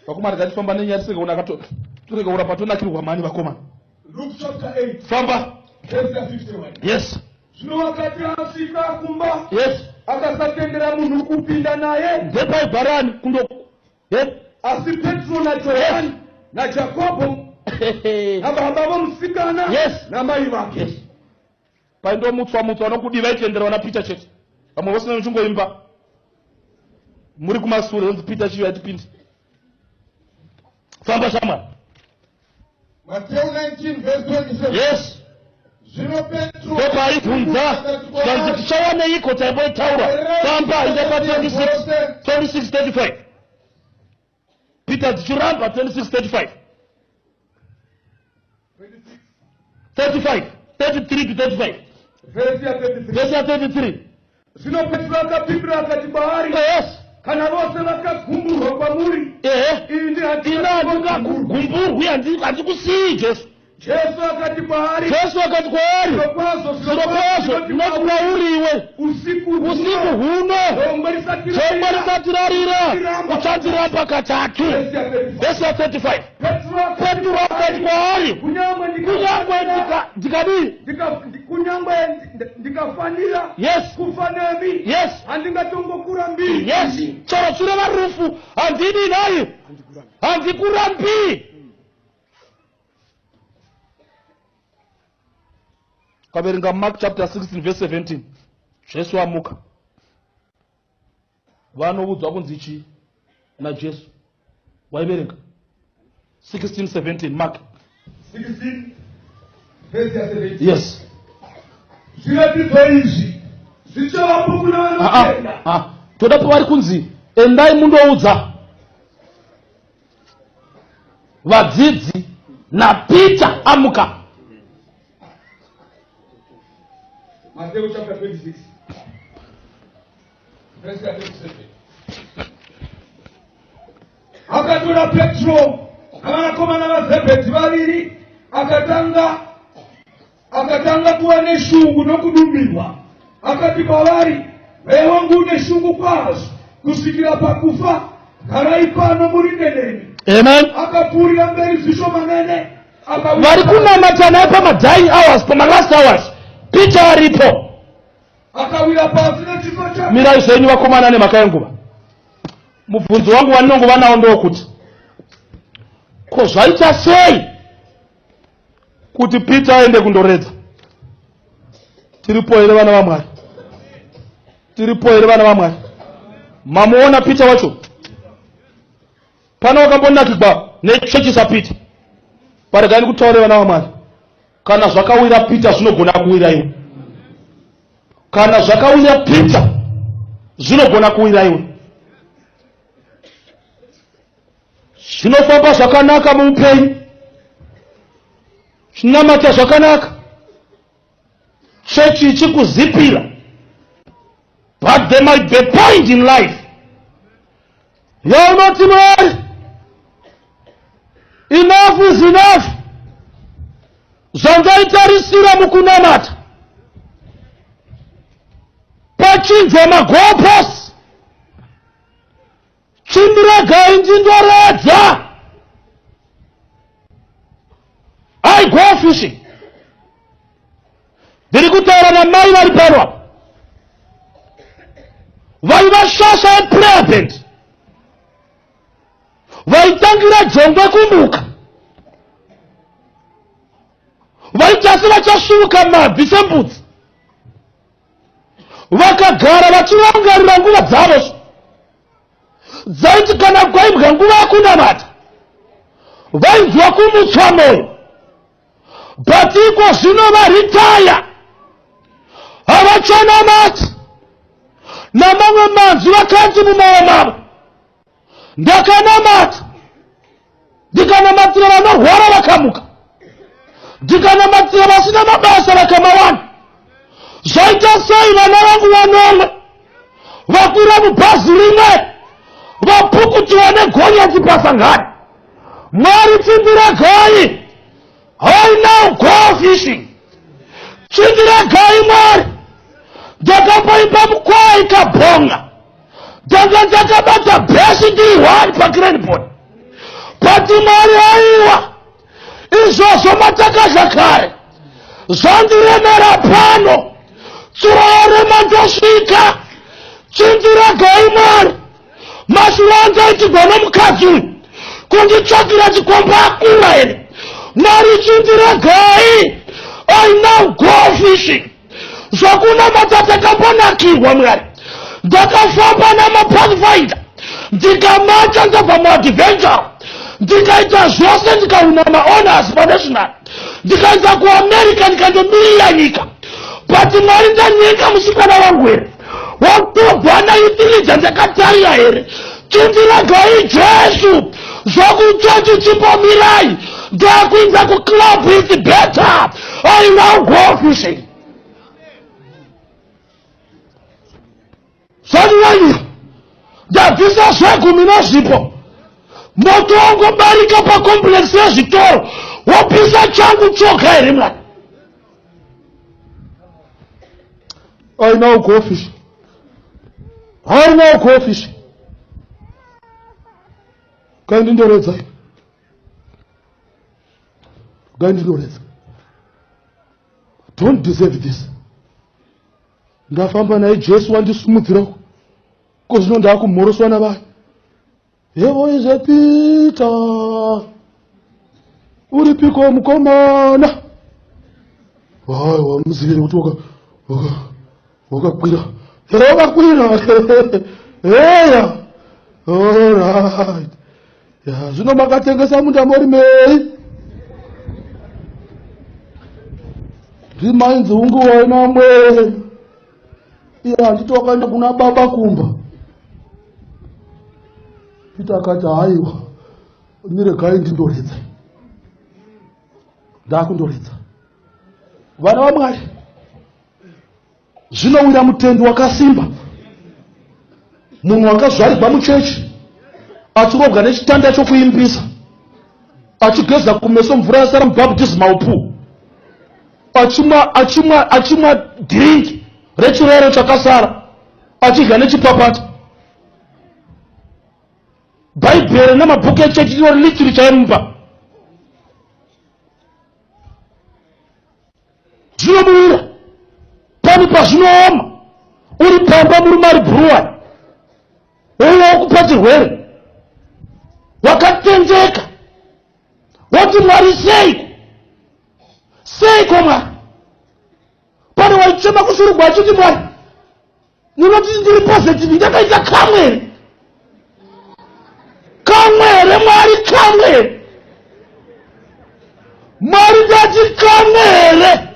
Vakomana tatifamba nenyaya turikaura patonakirwa mani vakomana. Luke chapter 8. Famba. Verse 51. Yes. Zvino wakati asvika kumba, Yes. akasatendera munhu kupinda naye, Ndepaibharani kundo. asi Petro naJohani naJakobo nababa vomusikana namai vake. Yes. Paindomutswa nokudiva itenderwa naPeter chete. Vamwe vose vanochingoimba. Muri kumashure onzi Peter chiyo atipindi. Famba shamwari. Matthew 19 verse 27. Yes. Zvino Petro Ndopaibvunza kanzi tichawaneiko taimboitaura. Famba indepa 26:35. Peter dzichiramba 26:35. 35. 33 to 35. Verse ya 33. Verse ya 33. Zvino Petro akapindura akati kwaari, Yes. kana vose vakagumburwa kwamuri, ini Gumburwi handikusiyi Jesu. Jesu akati kwaari, Zvirokwazvo ndinoti kwauriwe usiku huno zomwe shongwe risati rarira uchandiramba katatu. Verse ya 35. Petro akati kwaari kunyangwe ndikafanira Yes. kufa nemi, Yes. handingatongokurambi. Yes. Choro chure varufu handidi naye handikurambi. Kaverenga Mark chapter 16 verse 17. Jesu amuka. Vanoudzwa kunzi chi naJesu. Waiverenga 16:17 Mark. 16 verse ya 17. Yes. Zviratidzo izvi zvichavapo kuna vanotenda. Toda pavari kunzi endai mundoudza vadzidzi naPeter amuka. Matthew chapter 26 verse 37. Akatora Petro navanakomana vaZebhedhi vaviri akatanga kuva neshungu nokudumbirwa. Akati kwavari, mweya wangu une shungu kwazvo kusvikira pakufa, garai pano murinde neni. Amen. Akapfuurira mberi zvishomanene Vari kunamata naye pamadying hours, pamalast hours. Peter aripo. akawira pasi nechiso chake. Mirai zvenyu vakomana nemhaka yenguva. Mubvunzo wangu wandinongova nawo ndokuti ko zvaita sei kuti Peter aende kundoredza? Tiripo here vana vaMwari? Tiripo here vana vaMwari? Mamuona Peter wacho? Pana wakambonakirwa nechechi zaPeter. Paregani kutaura vana vaMwari. Kana zvakawira Peter zvinogona kuwira iwe. Kana zvakawira Peter zvinogona kuwira iwe. Zvinofamba zvakanaka muupenyu. Zvinamata zvakanaka. Chechi ichikuzipira. But there might be a point in life yaunoti Mwari, enough is enough. Zvandaitarisira mukunamata pachinzwa magoposi, chindiragai ndindoredza. I go fishing. Ndiri kutaura namai vari pano apa vaiva shasha yepresident, vaitangira jongwe kumuka, vaitasi vachasvuka mabvi sembudzi, vakagara vachirangarira nguva dzavo dzaiti kana kwaibwa nguva yakunamata vainzwa kumutswa mwoyo. But iko zvino varitaya havachanamati namamwe manzwi vakanzi mumoyo mavo. Ndakanamata, ndikanamatira vanorwara vakamuka, ndikanamatira vasina mabasa vakamawana. Zvaita sei vana vangu vanomwe vakwira mubhazi rimwe vapukutiwa negonyeti pasangani? Mwari tindiragai. I now go fishing. Chindiragai Mwari. Ndakapoimba mukwai kabonga, ndanga ndakabata bhesi ndihwani paGrandport. But Mwari aiwa, izvozvo matakadya kare zvandiremera pano, tsuro yorema ndosvika. Chindiragai Mwari. Mashure andaitigwa nomukadzi uyu kunditsvakira chikomba akura here. Mwari chindiragai. I now go fishing. Zvakunamata takambonakirwa Mwari. Ndakafamba namapathfinder, ndikamata ndabva muadventure, ndikaita zvose, ndikawina mahonours panational, ndikaenda kuamerica ndikandomirira nyika. But Mwari ndanyika musikana wangu here, wakutobva naitiliza ndakatarira here. Chindiragai Jesu. Zvakuchochi chimbomirai, ndakuinza kuclub is better. I now go fishing. Zvaniwanyi ndabvisa zvegumi nezvipo, moto wangobarika pakomplex yezvitoro, wopisa changu choka here Mwari. I now go fishing. I now go fishing. Gaindindoredza, gaindindoredza. Don't deserve this. Ndafamba naye Jesu wandisumudzira kozvino ndakumhoroswa navanhu. Yevo izvepita uripiko mukomana? Haiwa muziviri kuti wakakwira. Wakakwira. Heya. All right. Ya, zvino makatengesa munda mori mei? Ndimainzi ungu waina mwe. Ya, ndito wakaenda kuna baba kumba. Pita akati haiwa, niregai ndindoredza. Ndakundoredza. Vana vaMwari, zvinowira mutendo wakasimba. Munhu wakazvarirwa muchechi, achirovwa nechitanda chokuimbisa, achigeza kumeso mvura yasara mubhabhutizimu maupu, achimwa dhiringi rechirero chakasara, achidya nechipapata. Bhaibheri namabhuku echechi iro literature yemumba. Zvinomuwira pani pazvinooma, uri pamba muri mari bhuruwani, uye wakupa chirwere, wakatenzeka, woti Mwari seiko? Seiko Mwari? Pane waichema kusurugwa achiti Mwari, munoti ndiri positive, ndakaita kamwere. Kamwere Mwari, kamwere. Mwari ndati kamwere.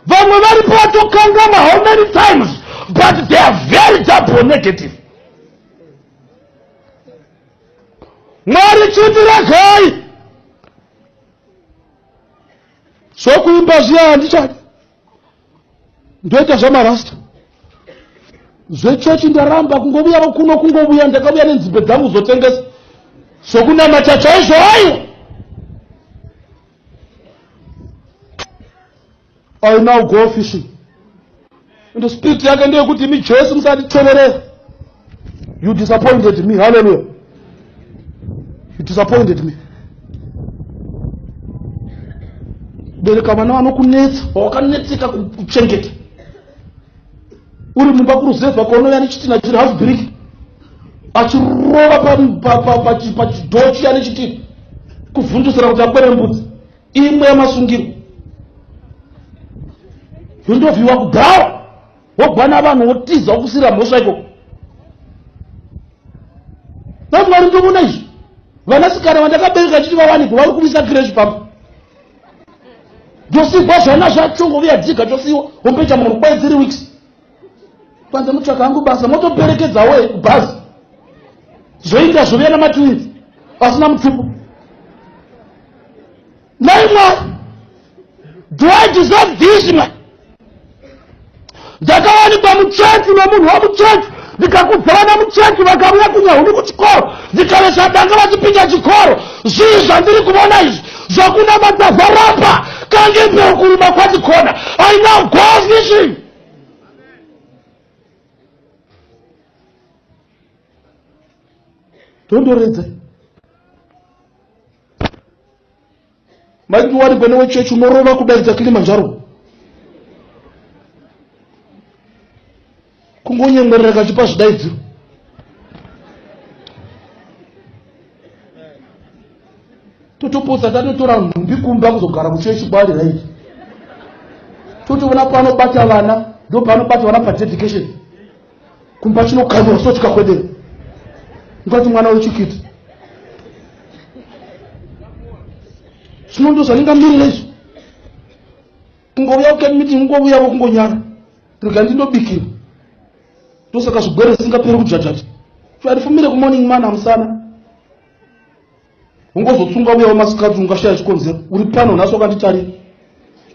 Vamwe varipo vatokangama how many times, but they are very double negative. Mwari chindiragai. Sokuimba zviya handichadi, ndoita zvamarasta. zvechechi ndaramba kungobuya kuno kungobuya ndakabuya nenzimbe dzangu zotengesa sokuna machacha izvo ayo. I now go fishing. And the spirit yake ndio kuti mi Jesu musatitsoverera. You disappointed me. Hallelujah. You disappointed me. Bereka vana vanokunetsa wakanetseka kuchengeta uri mumba kuruzevha kwaunouya nechitina chiri half brick achirova pachidhochi ane chitina kuvhundusira kuti akwere mbudzi imwe yamasungiro yondovhiwa kudhawa wogwana vanhu wotiza wokusira mhosva ikoko. Namwari ndomona izvi vanasikana vandakabereka chiti vawanikwa vari kumisa kireshi pamwe josigwa zvana zvachongo vyadzika chosiwa wompecha munhu kwai 3 weeks kwanza mutsvaka hangu basa motoperekedza we kubhazi zvoita zvovuya namatwins asina mutupo. Naimwari, do I deserve this man? Ndakawanikwa muchechi nomunhu wamuchechi ndikakudza vana muchechi vakabuya kunyahuni kuchikoro ndikavesa danga vachipinda chikoro. Zvii zvandiri kuona izvi zvokunamata varapa kange mbeu kuruma kwachikona. I now go fishing. Tondoredza maiti wari gwene wechechi unorova kudaidza Kilimanjaro kungonyemwerera kachipa zvidaidziro. Totopotsa tatotora nhumbi kumba kuzogara kuchechi bari raiti totoona panobata vana ndo panobata vana padedication kumba chinokamura so chikakwedera ngati mwana wechikiti chinondoza ningamirira izvo kungovuya ukemiti kungovuya kungonyara rega ndindobikira ndosaka zvigwere zvisingaperi kujajati arifumire kumorning man amusana ungozotsunga uya wamasikati ungashaya chikonzero uri pano nhasi wakanditarira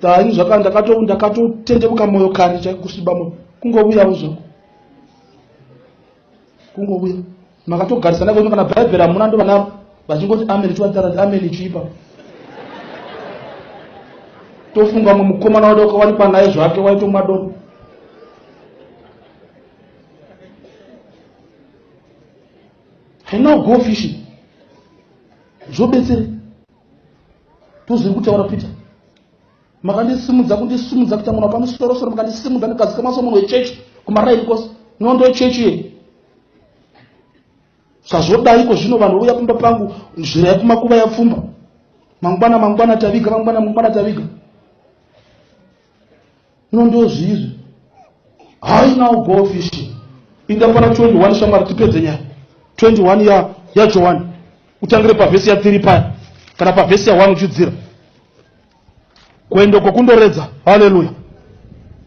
taini zvaka ndakatotendemuka moyo kare chakusviba moyo kungovuyawo zvako kungovuya makatogarisana kwenu kana bhaibheri hamuna ndo vanavo vachingoti amen chivatara amen chiipa tofunga mukomana wade wakawanikwa naye zvake waitomwa doro. I now go fishing. Zvobetsere toziri kutaura Peter makandisimudza kundisimudza kutamura pamusorosoro makandisimudza ndikazika maso munhu wechechi kumaraini kwose nondo wechechi ye sazvodaiko zvino vanhu vouya kumba pangu nzvira yekumakuva yapfumba mangwana taviga mangwana taviga nondo zvizvi. I now go fishing. Indapana 21 shamwari tipedze nyaya 21 ya Johani utangire pavhesi ya 3 paya kana pavhesi ya 1 uchidzira kuendo kokundoredza. Haleluya.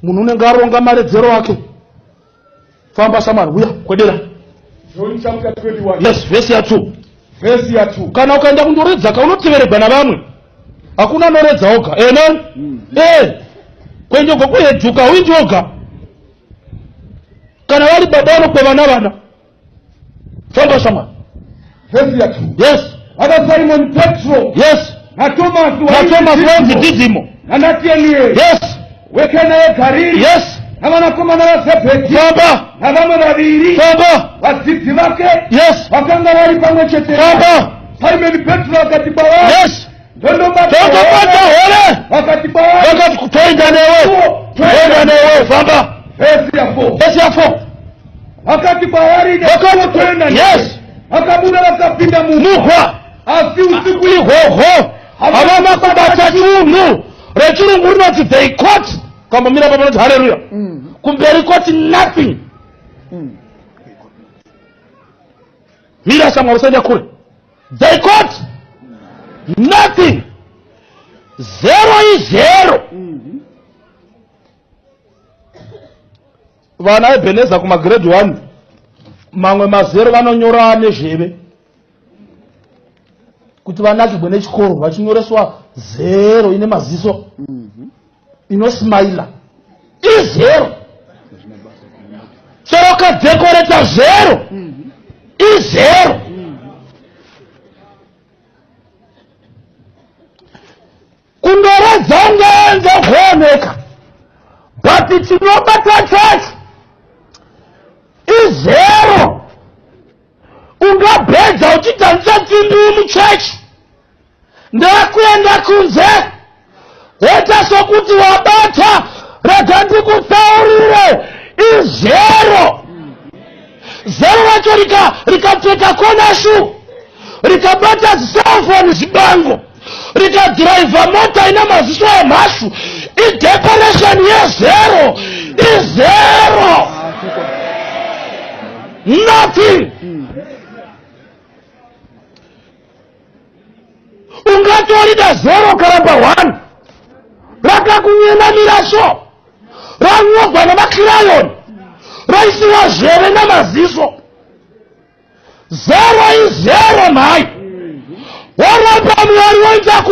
Munhu unenge aronga maredzero wake famba shamwari uya kwedera John chapter 21. Yes, vhesi ya 2. Vhesi ya 2. Kana ukaenda kundoredza kaunoteveregwa na vamwe hakuna noredza oga. Amen. Kuendo kokuhejuka uindi oga kana wali baba vanokweva vana famba shamwari. Vhesi ya 2. Yes. Aba Simon Petro. Yes. Na Thomas wanzi Didimo. Na Nathaniel. Yes. Wekana ya Galili. Yes. Na vanakomana va Zebedi. Famba. Na vamwe vaviri. Famba. Vadzidzi vake. Yes. Vakanga vari pamwe chete. Famba. Simon Petro akati kwavari. Yes. Ndondobata hore. Akati kwavari. Vakati toenda newe. Famba. Vhesi ya 4. Vhesi ya 4. Akati kwavari. Toenda. Yes. Akabuda vakapinda mugwa. Asi usiku ihwohwo havana kubata chinhu rechirungu rinoti they caught kwambomira papanoti haleluya kumberi caught nothing. Mira shamwari usaenda kure. They caught nothing. 0 is 0. Vana Ebeneza kuma grade 1 mamwe mazero vanonyora nezveve kuti vanakigwe nechikoro vachinyoreswa 0 ine maziso inosmaila i 0. Chero kudhekoreta zero izero. Kundoredza ungaenze kuoneka, but tinobata chacho izero. Ungabhedza uchidhanisa tsimbi muchechi ndakuenda kunze, woita sokuti wabata, rega ndikutsaurire izero. Zero racho rikapfeka konashu, rikabata cellphone zibango, rikadhiraivha mota ina maziso emhashu, idecoration yezero izero. Nothing. Ungatorida zero karamba 1 rakakunyenamira so, ranyogwa namakirayoni, raisiwa zhere namaziso. Zero izero mai. Waramba Mwari wainza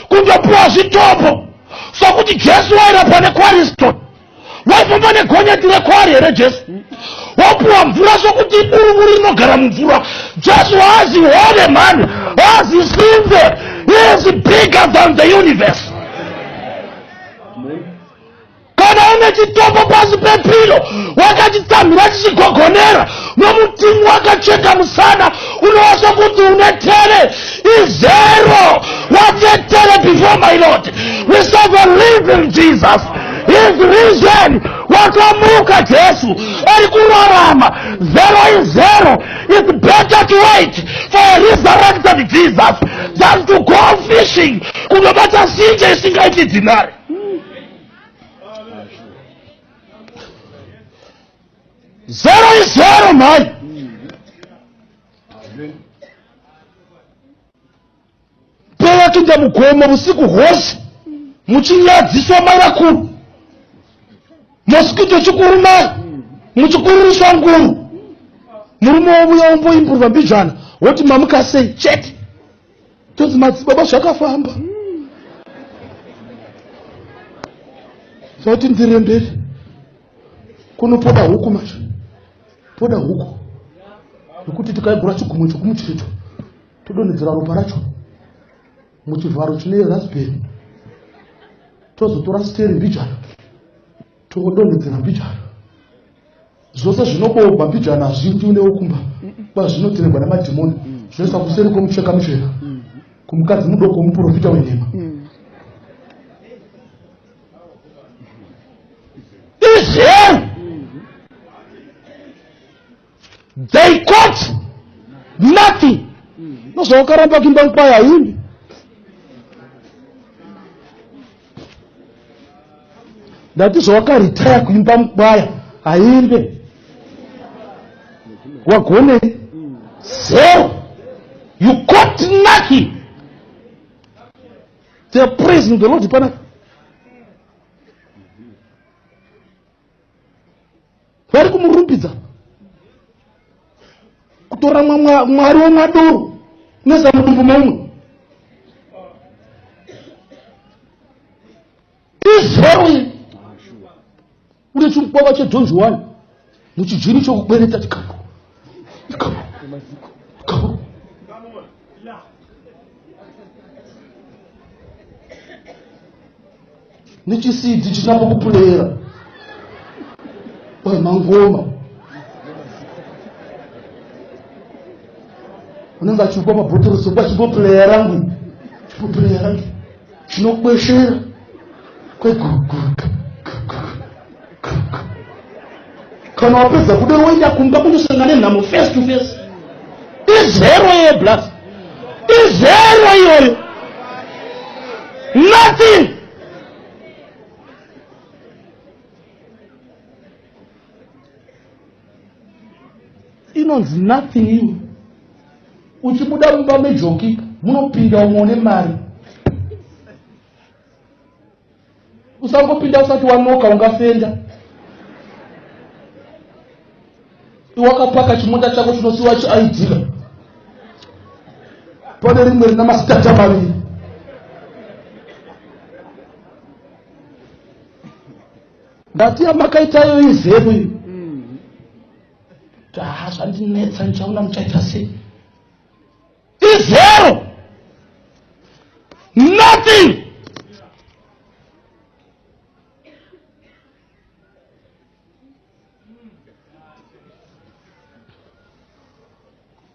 kundopuwa zvitopo sokuti Jesu wairapa neKristu. Waifamba negonyeti rekwari here Jesu. Wapuwa mvura sokuti buruburu inogara mumvura. Jesu haazi hore man, haazi simve. He is bigger than the universe. Kana une chitopo pasi pepilo, wakachitsamira chichigogonera, nomutimu wakacheka musana, unowaso kuti unetere izero. Watetere before my Lord. We serve a living Jesus. His risen. Wakamuka Jesu. Arikurarama. Zero is zero. It's better to wait for a resurrected Jesus than to go fishing. Unobata sinje isingaiti dinari. Zero is zero, man. Pewa kinja mukoma usiku hose muchinyadziswa marakuru, mosquito chikuru mai muchikururiswa nguru. Murume wauya umboimburwa mbijana woti mamuka sei chete tonzi madzibaba zvakafamba. Sauti ndiri mberi kunopoda huku macho, poda huku nokuti tikaigura chigumwe chokumucheto todonhedzera ropa racho muchivharo chine raspberry, tozotora steri mbijana todonhedzera mbijana. Zvose zvinobohwa mbijana zvinji unewokumba kwazvinotirengwa namadhimoni zvinoisa kuseri kwomucheka muchena kumukadzi mudoko womuprofita wenyema. Israel, they caught nothing. Nozokaramba kimba mkwaya imbi. Ndati zvawakaritaya kuimba mkwaya aimbe. Wagone zero. You caught nothing. They are praising the Lord. Pana. Vari kumurumbidza. Kutora Mwari womwadoro neza mudumbu maumwe. Izero uri chikwawa cheJohn Juan muchijiri chokubwereta chikapo. Nichisidi chinambo kupulera mangoma unenge achipa mabhotoro sopa chipopulera rangu chinokweshera kana wapedza kudero waenda kumba kundosangana nenhamo face to face. Izero yeblas, izero iyoyo, nothing. Inonzi nothing iwe. Uchibuda mumba mejoki munopinda umone mari. Usangopinda usati wanoka ungafenda. Wakapaka chimunda chako chinosiwa chiaidhira. Pane rimwe rina masitata maviri. Ndati amakaitayo izero iyo. muchandinetsa ndichaona muchaita sei. Is zero. Nothing.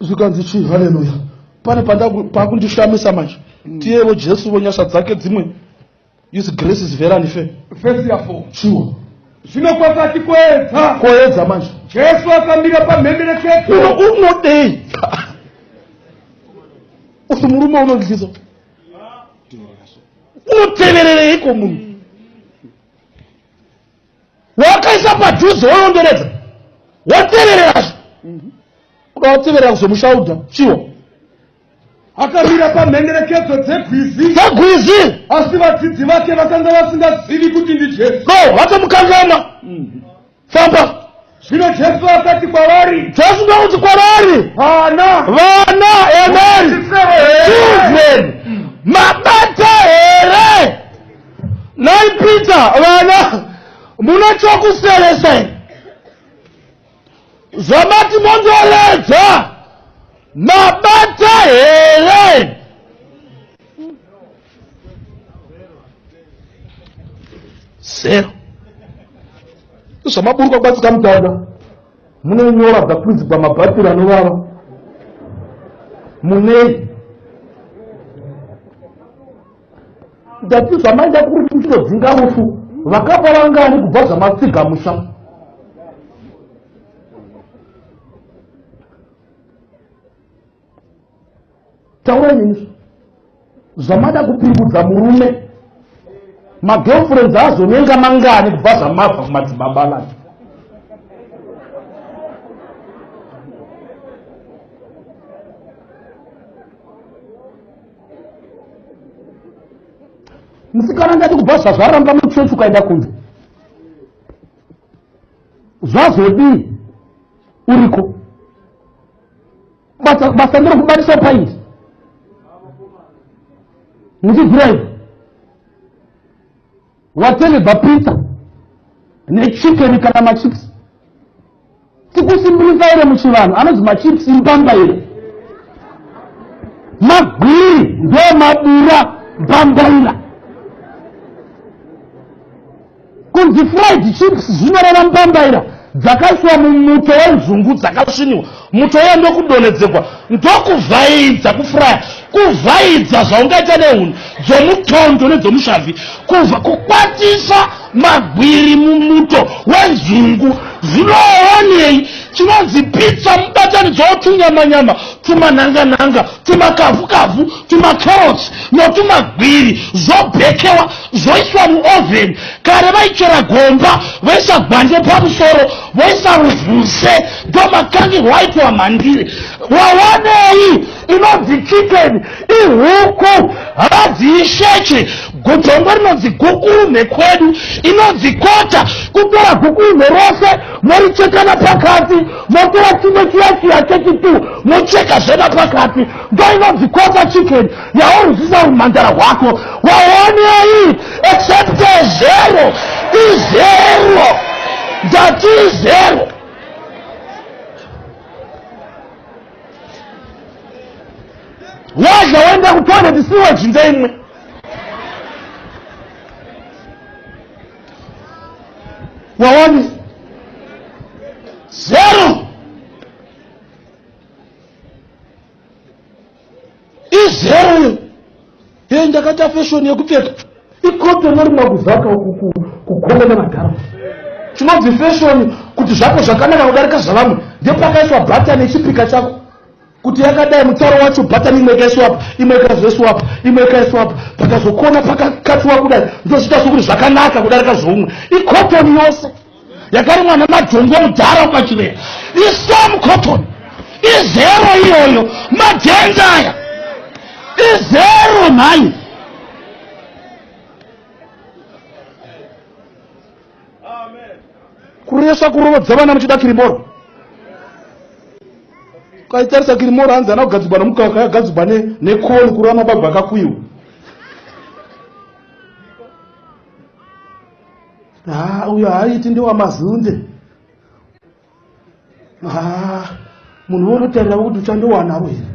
Zikanzi chi haleluya. Pane pakundishamisa manje. Tiyewo Jesu vonyasha dzake dzimwe. His grace is very unfair. Verse ya 4. Chiwo. Zvino kwakati Koedza manje. Jesu akamira pamhenderekedzo. Unodei. Usi murume unodliza. Unoteverereiko munhu? Wakaisa padhuze waonderedza. Wateverera. Unoteverera kuzomushaudha. Chiwo. Akamira pamhenderekedzo dzegwizi. Asi vadzidzi vake vakanga vasingazivi kuti ndi Jesu. No, vakamukangama. Famba. Zvino Jesu akati kwavari. Jesu ndokuti kwavari. Vana, amen. Children. Mabata here. Naipita vana. Muna chokuseresa. Zamati mondoledza. Mabata here. Zero. Samaburu kwabatsika mutanda. Mune nyora dzapinzi pamabhatiri anovava. Mune. Ndati zvamaenda kuri kuchinodzinga rufu. Vakapa vangani kubva zvamatsiga musha. Taureni izvo. Zvamada kupingudza murume. Magirlfriends azonenga mangani kubva zvamabva kumadzibaba lati. Musikana ndati kubva zvazvaramba muchechi ukaenda kunze. Zvazodii uriko. Basa ndiro kubarisa paindi. Muchibvira izvi. Watelebva pizza nechicken kana machips. Tikusimbirisa here muchivanhu anonzi machips impamba here. Magwiri ndo mabura mbambaira. Kunzi fried chips zvinoreva mbambaira dzakaiswa mumuto wenzungu dzakasviniwa. Muto uyo ndokudonhedzekwa ndokuvhaidza kufraya. Kuvhaidza zvaungaita nehuni dzomutondo nedzomushavhi. Kukwatisa magwiri mumuto wenzungu. Zvinoonei chinonzi pizza mubatanidzo tunyamanyama tumananga-nanga tumakavhu-kavhu tumakarotsi notumagwiri zvobhekewa zvoiswa muoven. Kare vaichera gomba voisa gwande pamusoro voisa ruvhuse ndomakangirwa aitwa mandiri. Wawanei inonzi chicken ihuku hadzi isheche. Gotongo rinonzi gukurume kwedu inonzi kota. Kutora gukurume rose morichekana pakati motora chimwe chiya chechitu mocheka zvena pakati ndo inonzi kota chicken yaurusisa rumhandara rwako. Waonei except zero izero ndati zero. Wadla waenda kutoilet sewage ndeimwe. Waoni zero. Izero. Ndakata fashion yekupfeka. Ikoto norima kuzaka kugomena madhara. Chinonzi fashion kuti zvako zvakanaka kudarika zvavamwe ndepakaiswa bhatani nechipika chako. Kuti yakadai mutaro wacho bhatani imwe ikaiswa apa, imwe ikazoiswa apa, imwe ikaiswa apa, pakazokona pakakatwa kudai ndochita sokuti zvakanaka kudarika zvomwe. Ikotoni yose yakarimwa nemadhongo mudhara ukachivera. Isam cotton. Izero iyoyo madhenda aya. Izero mani. Kuresa kurovodza vana muchida kirimoro. Ukaitarisa kirimoro hanzi ana kugadzirwa nomukaka yakagadzirwa nekoni kurova mabagwa akakuyiwa. Uyo haiti ndiwa mazunde. munhu unotarira kuti uchandowana ro here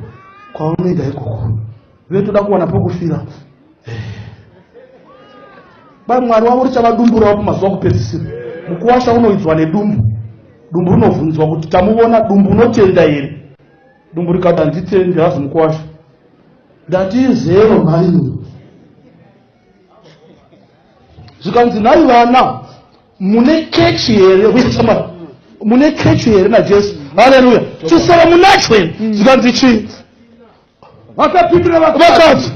kwaunoenda ikoko vetoda kuwana pokufira Mwari wavo richavadumburawo kumazuva kupedzisira. Mukuwasha unoidzwa nedumbu. Dumbu rinovhunzwa kuti tamuona dumbu unotenda here. Dumbu rikati handitendi hazi mukuwasha. Ndati zero mari. Zvikanzi nai vana mune kechi here mune kechi here naJesu. Haleluya. Chisara munacho here. Zvikanzi chi. Vakapindura vakati.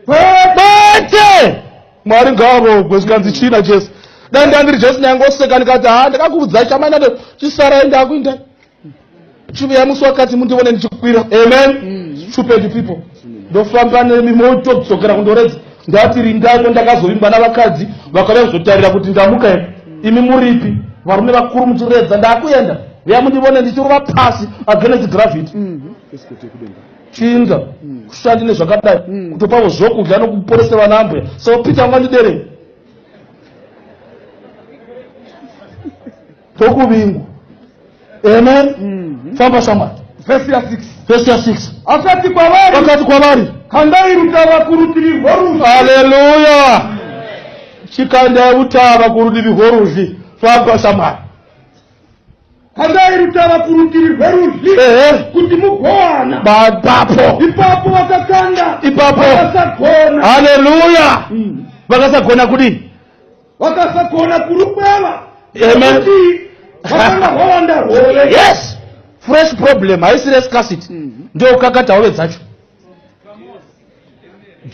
Bate! Mwari ngavo gwezvikanzi china Jesu. Dandandiri Jesu nyangoseka ndikati ndakakuudzai chamana chisara enda kuinda. Chibuya musi wakati mundione ndichikwira. Amen. Stupid people. Ndofamba nemimoto kudzokera kundoredza. Ndati rindako ndakazovimba navakadzi vakauya kuzotarira kuti ndamuka here. Imi muripi? Varume vakuru muchiredza ndakuenda. Veya mundione ndichirova pasi against gravity. Chinda kushandi nezvakadai kutopawo zvokudya nokuporesa vana ambuya so Peter ungandidere tokuvingwa. Amen. Famba shamwari. Verse ya 6. Verse ya 6. Akati kwavari kandai rutava kurutivi rworudyi. Haleluya. Chikandai rutava kurutivi rworudyi. Famba shamwari. Kandai rutava kurutivi rworudyi kuti mugowana. Ipapo vakakanda. Ipapo vakasagona. Haleluya. Vakasagona kudini? Vakasagona kurubava. Amen. Vakanga vawanda rwove. Yes. Fresh problem. Haisiri scarcity. Ndio ukakata hove dzacho.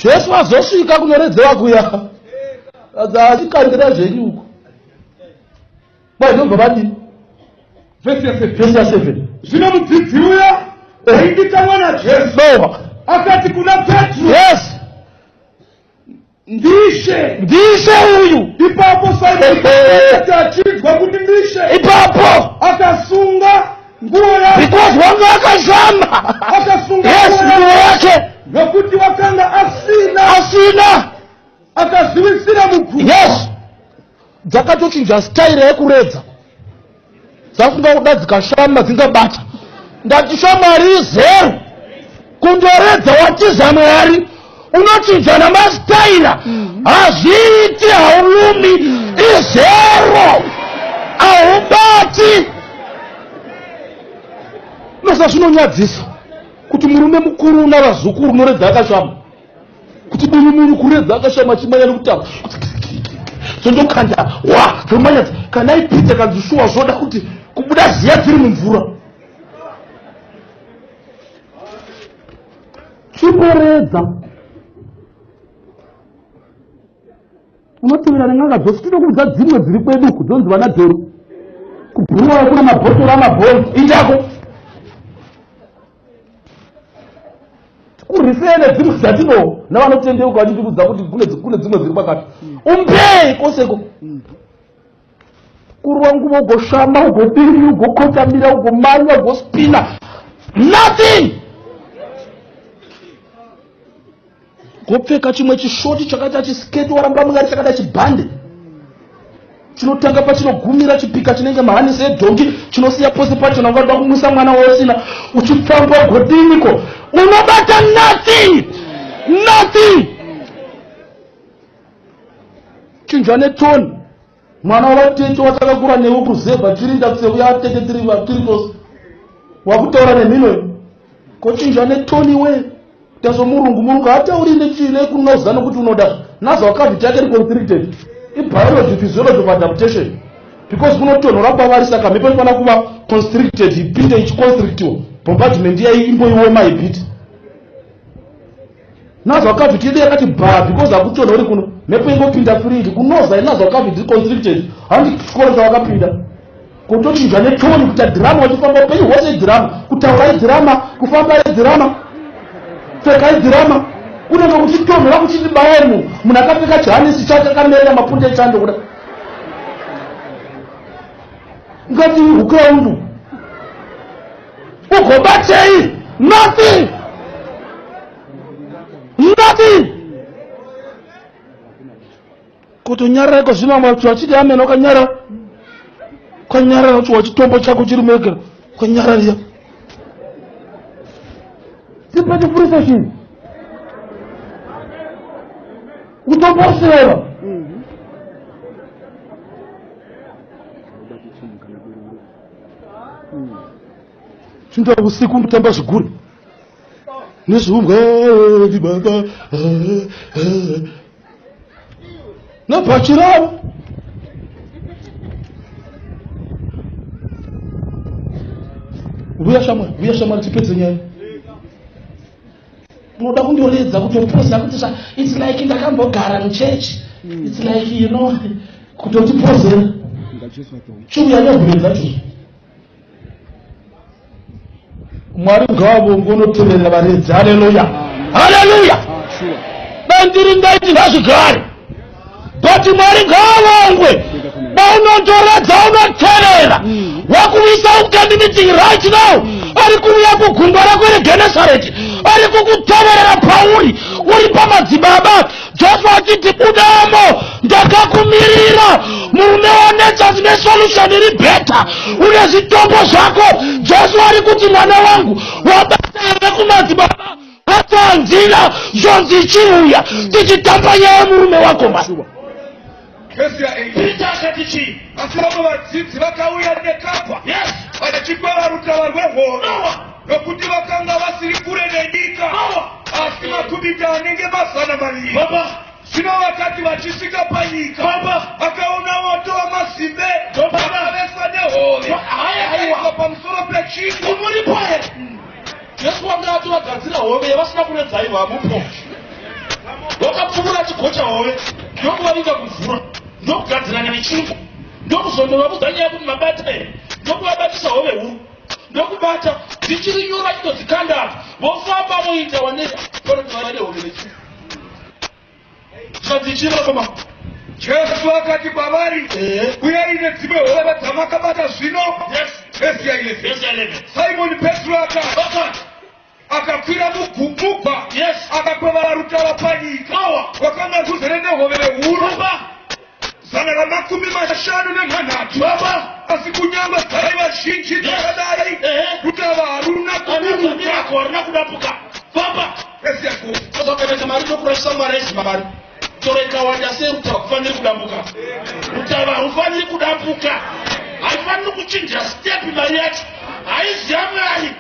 Jesu azosvika kunoredzewa kuya. Achikandira zvenyu uko. Ndobva vadini? Verse ya 7. Verse ya 7. Zvino mudzidzi uya ainditangwa naJesu akati kuna Petro. Yes. Ndishe uyu. Ipapo Simoni achidwa kuti ndishe. Ipapo akasunga nguo yake. Because wanga akazama. Akasunga nguo yake. Nokuti wakanga asina. Akazivisira mukuru. Yes. Dzakatochinja style yekuredza. Dzafunga kuda dzikashama dzingabata. Ndati shamwari zero. Kundoredza watiza Mwari. Unochinja namastaira. Hazviiti haulumi. Izero. Haubati. Nosa zvinonyadzisa. Kuti murume mukuru navazukuru unoredza akashama. Kuti munhu kuredza akashama chimanya nekutanga. Sondokanda. Zomanyadza. Kana ipite kanzishuwa zvoda kuti kubuda ziya dziri mumvura. Chiporedza. Unotevera nen'anga dzose tinokuudza dzimwe dziri kwedu kudzonzi vana dheru. Kubhuruwa kuna mabhotoro amabhonzi. Indako. Kurisene dzimwe dzatino navanotendeuka vachitikuudza kuti kune dzimwe dziri pakati. Umbei koseko. Kuruwa nguva ugoshama ugobiri ugokotamira ugomanya ugospina. Nothing. Gopfeka chimwe chishoti chakaita chisiketi waramba mungari chakada chibhande. Chinotanga pachinogumira chipika chinenge mahanisi edhongi chinosiya pose pacho nangada kumwisa mwana wausina uchifamba ugodiniko. Unobata nothing. Nothing. Chinjwa netoni. Mwana wavatete watakakura newe kuzebha chirinda kuseuya atete 3 kilos. Wakutaura nemhino. Kochinjwa netoni we. Tazo murungu hatauri nechine kunoza nokuti unoda. Nazo wakavhiti yake reconstricted. Biology physiology of adaptation. Because kunotonhora kwavari saka mhepo inofana kuva constricted ipinde ichiconstrictiwa. Bombardment iya imboioma ibhiti. Nazo wakavhiti yedu yakati because hakutonhori kuno. Mhepo ingopinda free kunoza inazo wakavhiti constricted. Handi chikoro chawakapinda. Kutochinjwa netoni kuita drama wachifamba upenyu hwose drama. Kutaura drama, kufamba drama. Pfeka drama. Unenge kuchitonhora kuchiti baemu. Munhu akapfeka chihanisi chake akamerera mapunde echando kuda. Ngati hukraundu. Ugobatei. Nothing. Nothing. Kutonyarara kozvima mwatu wachiti amene wakanyarara. Kwanyarara chiwa chitombo chako chiri mekera. Kwanyarara. pete furisa chini utombosera chinda usiku mtamba ziguri nisumbwa baba na pachirao uya shamara tipedze nyaya unoda kundoredza kutoposa kuti it's like ndakambogara muchechi it's like you know kutotipozera chuya nebhure dzacho Mwari ngavongo unoteverera varedzi. Haleluya, haleluya. Bandiri ngaiti ngazvigare, but Mwari ngavongwe paunotoredza unoteverera. Wakuisa ukandimiting right now ari kuuya kugungwa rako reGenesareti, ari kukuteverera pauri uri pamadzibaba. Jesu achiti budamo ndakakumirira. Murume wanetsa dzine solution iri better, une zvitombo zvako. Jesu ari kuti mwana wangu wabatana kumadzibaba atanzira zvonzi chiuya tichitamba nyaya murume wako masuwa. Peter akati chii? Asiramo vadzidzi vakauya nekapa vachipeva rutava rwehove nokuti vakanga vasiri kure nenyika asi makubita anenge mazana maviri. Zvino vakati vachisvika panyika vakaona moto wamazimbe vakavesa nehove akaiswa pamusoro pechingwa. Muripo here Jesu wanga atovagadzira hove yavasina kuredza ivamupo vakapfumura chigo chahove ndokuvavinga kuvhura ndokugadzirana nechingwa ndokuzondovabudza nyaya kuti mabata here ndokuvabatisa hove huru ndokubata dzichiri nyoro vachitodzikanda apa vofamba voita wanera vanoti vane hove nechingwa zvadzichiroma. Jesu akati kwavari uyai nedzimwe hove dzamakabata zvino. Vhesi ya 11. Simoni Petro akakwira mugumugwa akakwevara rutava panyika kwakanga kuzere nehove huru 150. Asi kunyangwe dzai vazhinji dzakadai rutava haruna kudapuka. Vhesi ya 9. Mari nokurashisa marezi mabari torekawanda serutava kufaniri kudambuka. Rutava harufaniri kudambuka, haifaniri kuchinja stepi mari yacho, haiziva Mwari.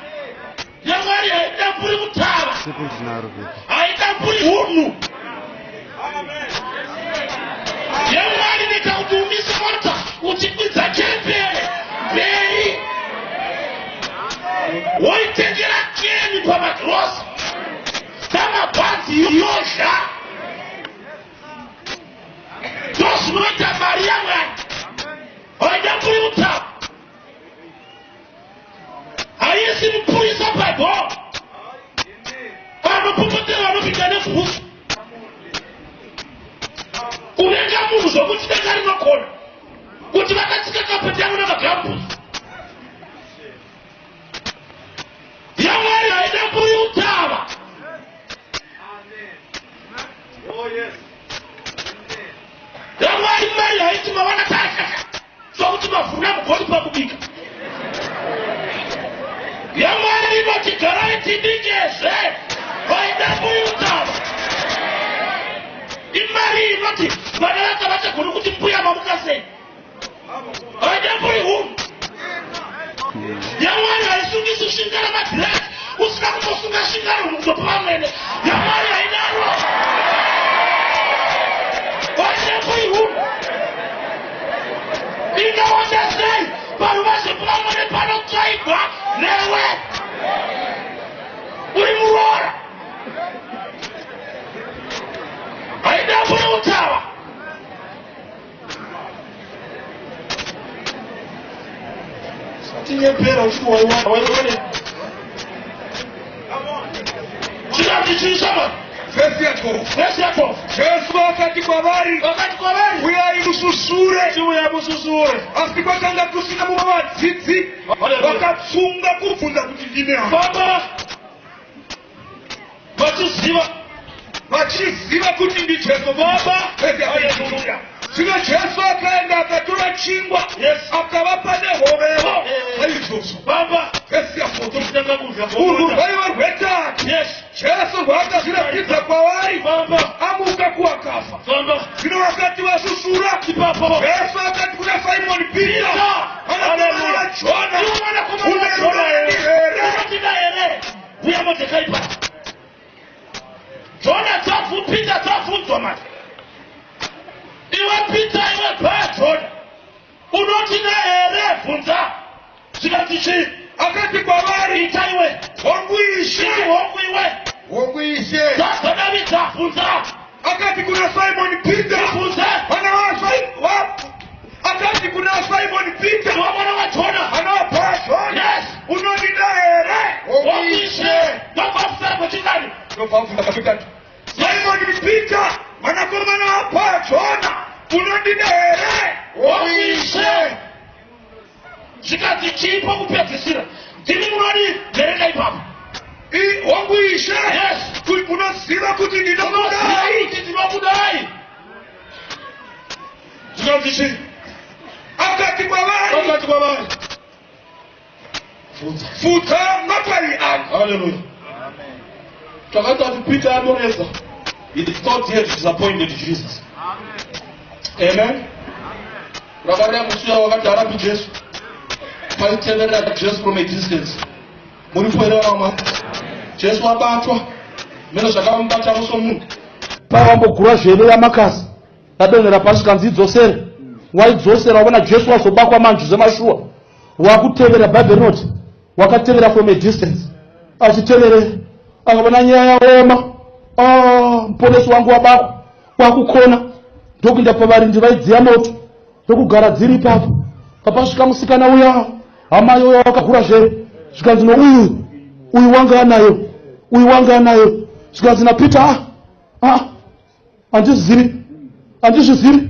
Yamwari haidamburi rutava, haidamburi hunhu. Yamwari inoita kuti umise mota uchikwidza chembere mberi woitengera keni pamagirosi namabhanzi yozha. Ndozvinoita mari yaMwari, haidamburi rutava, haisi mupurisa paibhoo vanopopotera vanopinda nebhusu. Unenge munhu zvokuti danga rinokona kuti vakatsika kapeti yavo namagambuzi. yaMwari haidamburi rutava. yaMwari mari haiti mavana takaka zvokuti mavhuna mugoni pakubika. yaMwari inoti garai tibikeze, haidamburi rutava. imari inoti vana vaka vachagoni kuti mbuya mamuka sei, haidamburi hunhu. yaMwari haisungisi shingara madhireki usina kutosunga shingaro mutopa vamwene. yaMwari haidaro, haidamburi hunhu. Ingawanda sei vanhu vazvepamwene panotsvaigwa newe uri muroora. Haidamburi rutava. Tinyepera ushuwa waiwane chirati chiisama. Vhesi ya 12. Jesu akati kwavari uyai mususure. Chiuya mususure. Asi kwakanga kusina mumwe vadzidzi vakatsunga kubvunza kuti ndine Baba, vachiziva kuti ndi Jesu. Baba, haleluya. Zvino Jesu akaenda akatora chingwa akavapa nehovevo. Saizvozvo Baba, vhesi ya 14 urwu rwaiva rwetatu Sino wakati wa susura kipapo Yesu wakati kuna Simon Peter anakumana chona Jona tafu Peter tafu Thomas iwe Peter iwe Petro unoti na ere funza sikatishi akati kwa bari itaiwe onguishe onguishe sasa na vitafunza akati kuna Simon Peter funza akati kuna Simon Peter wana wachona anapaswa yes unoti na ere onguishe wakafsa kwa chikani Nofafu nakapita Simon Peter manakoma na hapa chona unondinere owishe shikati chipo kupia kisira tini munani nereka ipapu wanguishe yes kuna sila kuti nidamudai kitimabudai shikati akati kwa bari futa mapari hallelujah Takata Peter adoreza. It is not here to disappoint Jesus. Amen. Rabada musuya wakati arabi Jesu. Maitendera Jesu from a distance. Murifuelewa mama. Jesu abatwa. Meno shaka mbata muso mungu. Pawambo kura jele ya makasi. Tadonera pasi kanzi dzosere. Waidzosera wabona Jesu wasobakwa manju zemashua. Wakutevera Babylon. Wakatevera from a distance. Achitevere akabona nyaya oma mponesi wangu wabako wakukona ndokuenda pavarindi vaidziya moto ndokugara dziri ipapo papasvika musikana uya hama yoyo wakakura zvere zvikanzi no uyu wanga anayo zvikanzi napita handizvizivi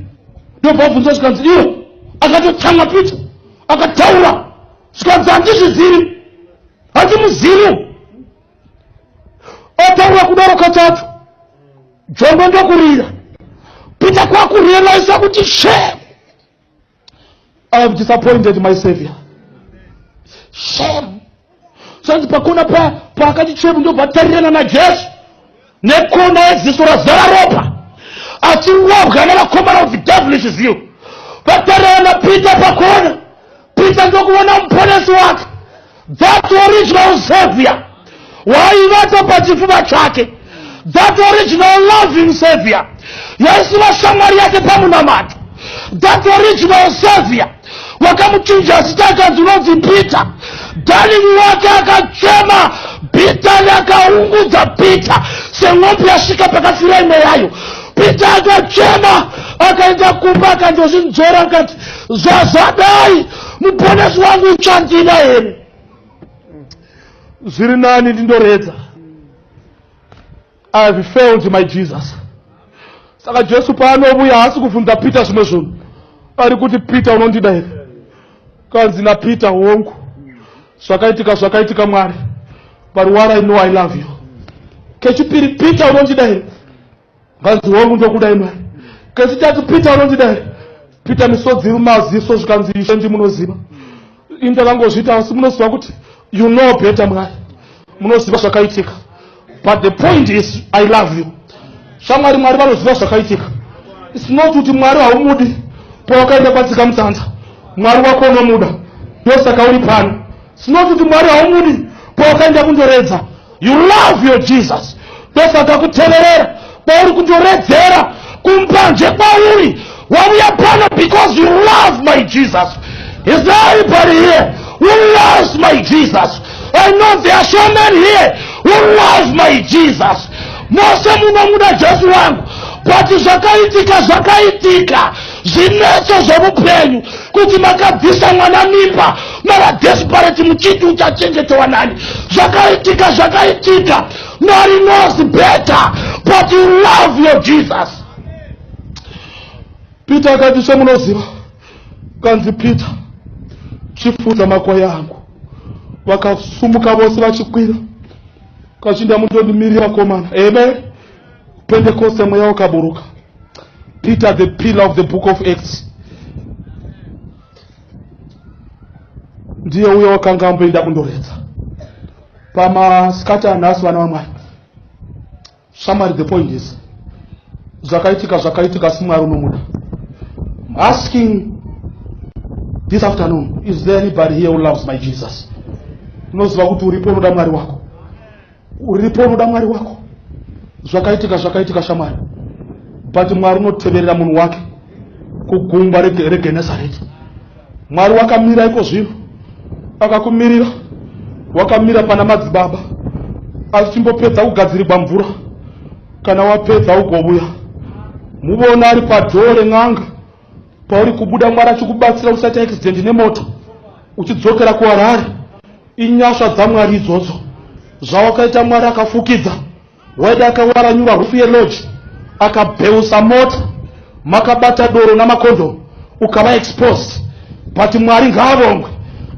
ndobvabvunza zvikanzi iyo akatotanga Pita akataura zvikanzi handizvizivi handimuzivi Otaura kudaro katatu Jombo ndokurira Peter kwakurealize kuti shame I have disappointed my savior shame Sanzi pakona pakati chebu ndo batarirana na Jesu nekona yedziso razara ropa achiwabwa navakomana of the devilish zeal batarirana na Peter pakona Peter ndokuona muponesi wake that original savior waivata pachifuva chake that original loving savior yaisiva shamwari yake pamunamato that original savior wakamuchinja zita akanzi unonzi Peter darling wake akachema Peter akaungudza Peter semwopi yasvika pakafira imwe yayo Peter akachema akaenda kumba akandozvinzora akati zvazadai muponesi wangu uchandida here zviri nani ndindoredza I have failed my Jesus saka Jesu paanobuya haasi kuvhunza Peter zvimwe zvinhu ari kuti Peter unondida here kanzi naPeter hongu zvakaitika Mwari but what I know I love you kechipiri Peter unondida here kanzi hongu ndokudai Mwari kechitatu Peter unondida here Peter misodzi maziso zvikanzi Ishe ndimunoziva indakangozvita asi munoziva kuti you know better Mwari munoziva zvakaitika but the point is I love you shamwari Mwari vanoziva zvakaitika it's not kuti Mwari haumudi pawakaenda kwatsika mutsanda Mwari wako unomuda ndosaka uri pano it's not kuti Mwari haumudi pawakaenda kundoredza you love your Jesus ndosaka kuteverera pauri kundoredzera kumbanje kwauri wauya pano because you love my Jesus. Is there anybody here who loves my Jesus? I know there are so many here who love my Jesus. Mose munomuda Jesu wangu but zvakaitika zvinetso zvomupenyu kuti makabvisa mwana mimba mara desperate muchiti uchachengetewa nani zvakaitika Mwari knows better but you love your Jesus. Peter akati semunoziva kanzi Peter chifudza makwai angu vakasumuka vose vachikwira kachinda mundondimirira komana amen Pentecoste mweya wakaburuka Peter the pillar of the book of Acts ndiye uyo wakanga amboenda kundoredza pamasikati anhasi vana vaMwari. Summary, the point is Zakaitika simwari unomuda. I'm asking this afternoon, is there anybody here who loves my Jesus? Unoziva kuti uripo unoda Mwari wako. Uripo unoda Mwari wako. Zvakaitika shamwari. But Mwari unoteverera munhu wake kugungwa reGenesareti. Mwari wakamira iko zvino. Akakumirira. Wakamira pana madzibaba. Achimbopedza kugadzirirwa mvura. Kana wapedza ugobuya. Muvona ari padhoo ren'anga. Pauri kubuda Mwari achikubatsira usati accident nemoto. Uchidzokera kuHarare. Inyasha dzaMwari idzodzo. Zvawakaita Mwari akafukidza. Waida akawaranyura rufu yeloji. Akabheusa mota. Makabata doro namakondomu. Ukava exposed. But Mwari ngaavongwe.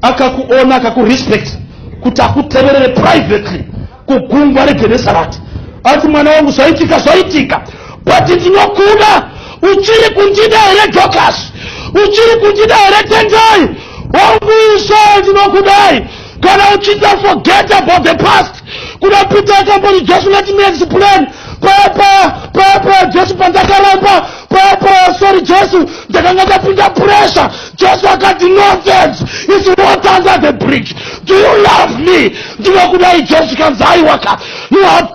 Akakuona akakurespect. Kuti akuteverere privately. Kugungwa reGenesareti. Ati mwana wangu zvaitika. But ndinokuda. Uchiri kundida here Dorcas. Uchiri kundida here Tendai. Wangu Isha ndinokudai. Kana uchida forget about the past. Kuna pita akamboni Jesu let me explain. Papa Jesu pandakaramba. Papa sorry Jesu. Ndakanga ndapinda pressure. Jesu akati nonsense. It's water under the bridge. Do you love me? Ndinokudai Jesu kanzai waka. You are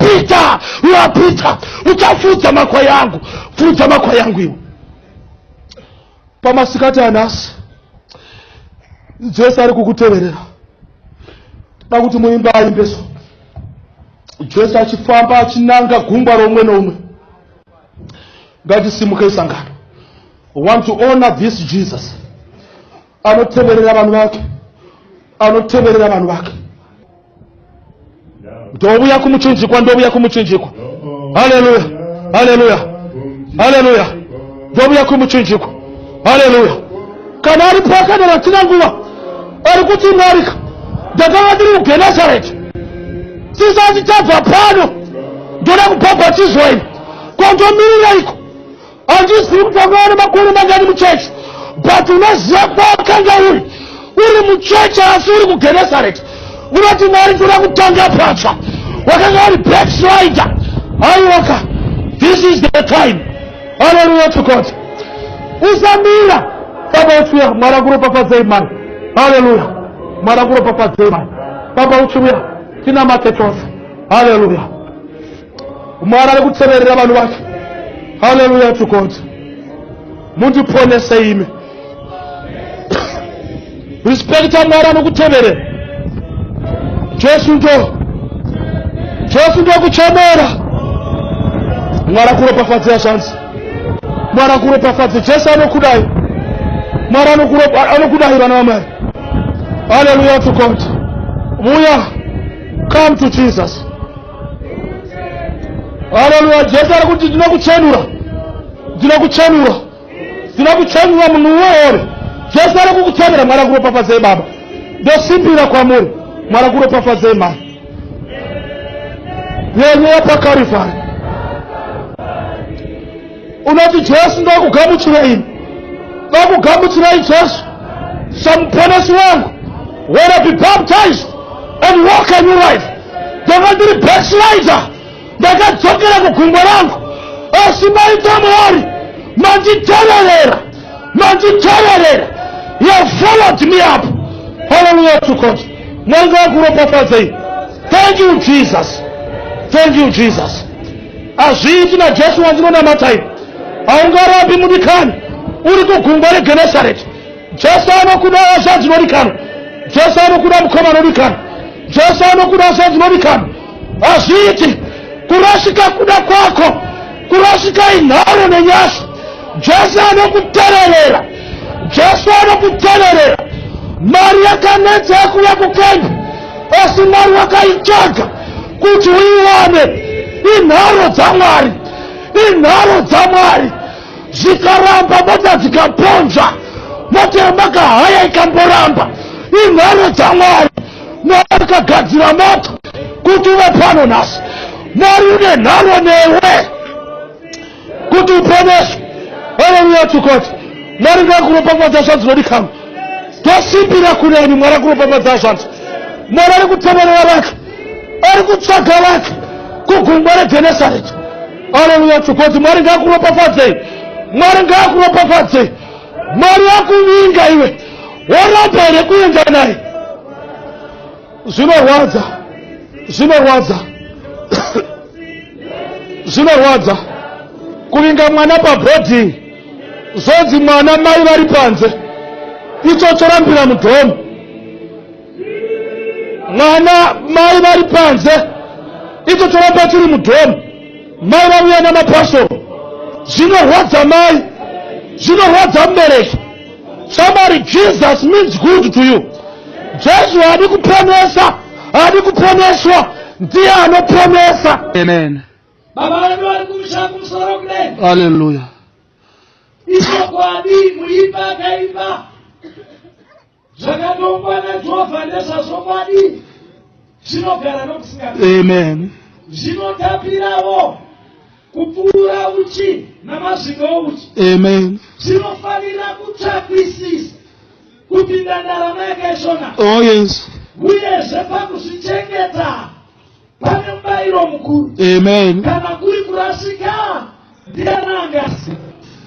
Peter. Utafuta makwa yangu. Futa makwa yangu iwe. Pamasikati anasi. Jesu ari kukuteverera. Dakuti muimba aimbeso. Jesu achifamba achinanga gungwa romwe nomwe. Ngatisimuke isangano. We want to honor this Jesus. Anoteverera vanhu vake. Ndobuya kumuchinjikwa. Hallelujah. Ndobuya kumuchinjikwa. Hallelujah. Kana ari pakadara tina nguva. Ari kuti Marika. Ndakanga ndiri kuGenesareti. Sisati tabva pano. Ndoda kubhabhatizwa ino. Kwandomirira iko. Handizivi kuti akaona makore mangani muchechi. But unoziva kwawakanga uri muchechi asi uri kuGenesareti. Unoti Mwari ndoda kutanga patsva. Wakanga uri backslider. Aiwaka. This is the time. Hallelujah to God. Usamira. Baba uchiuya. Mwari akuropafadzei mani. Hallelujah. Mwari akuropafadzei mani. Baba uchiuya. Tina matetosa. Hallelujah. Mwari ari kuteverera vanhu vake. Hallelujah to God. Mundiponese imi. Respecta Mwari anokuteverera. Jesu ndo kuchemera. Mwari akuropafadzei ashanzi. Mwari akuropafadzei. Jesu anokudai. Mwari anokudai vana vaMwari. Hallelujah to God. Muya. Come to Jesus. Hallelujah. Jesu ari kuti ndinokuchenura munhu uwoore. Jesu ari kukutemera. Mwari akuropafadzei baba. Ndosimbira kwamuri. Mwari akuropafadzei mani. Yenyuwa paKarivhari. Unoti Jesu ndokugamuchirei. Ndokugamuchirei Jesu samuponesi wangu. When I be baptized and walk a new life. Ndanga ndiri backslider. Ndakadzokera kugungwa rangu. Asi maita Mwari. Manditererera. You have followed me up. Hallelujah to God. Mwari ngakuropafadzei. Thank you Jesus. Azviiti naJesu wandinonamatai. Haungarambi mudikani. Uri kugungwa reGenesareti. Jesu anokuda hasha dzinodikanwa. Jesu anokuda mukoma anodikana. Jesu anokuda hasha dzinodikanwa. Azviiti kurasika kuda kwako. Kurasika inharo nenyasha. Jesu anokuteverera. Mari yakanetsa yakuya kuKenya. Asi Mwari wakaitsvaga kuti uiwane. Inharo dzaMwari. Zikaramba mota dzikaponza. Mota yemakahaya ikamboramba. Inharo dzaMwari. Mwari akagadzira moto kuti uve pano nhasi. Mwari une nharo newe kuti uponeswe. Hallelujah to God. Mwari ngakuropafadza zvanzi dzinodikanwa. Tosimbira kuneni. Mwari akuropafadza zvanzi. Mwari ari kuteverera vake. Ari kutsvaga vake kugungwa reGenesareti. Haleluya chukoti. Mwari ngakuropafadze. Mwari ngakuropafadze. Mwari akuvinga iwe. Waramba ere kuenda naye. Zvinorwadza. Zvinorwadza. Zvinorwadza. Kuvinga mwana pabhodhi. Zonzi mwana mai vari panze. Icho chorambira mudhomo. Mwana mai vari panze. Icho choramba chiri mudhomo. Mai vauya namapasho. Zvinorwadza mai. Zvinorwadza mubereki. Somebody, Jesus means good to you. Jesu hadi kuponesa. Hadi kuponeswa. Ndiye anoponesa. Amen. Baba wetu alikumsha kumsoro kule. Hallelujah. Iso kwa di muipa kaipa. Zakatongwa na Jehova ndesa somadi. Zvinogara nokusinga. Amen. Zvinotapirawo kupfuura uchi namazigo uchi. Amen. Zvinofanira kutsvakisisa kupinda ndarama yakaishona. Oh yes. Uyezve pakuzvichengeta pane mubayiro mukuru. Amen. Kana kuri kurasika ndianangasi.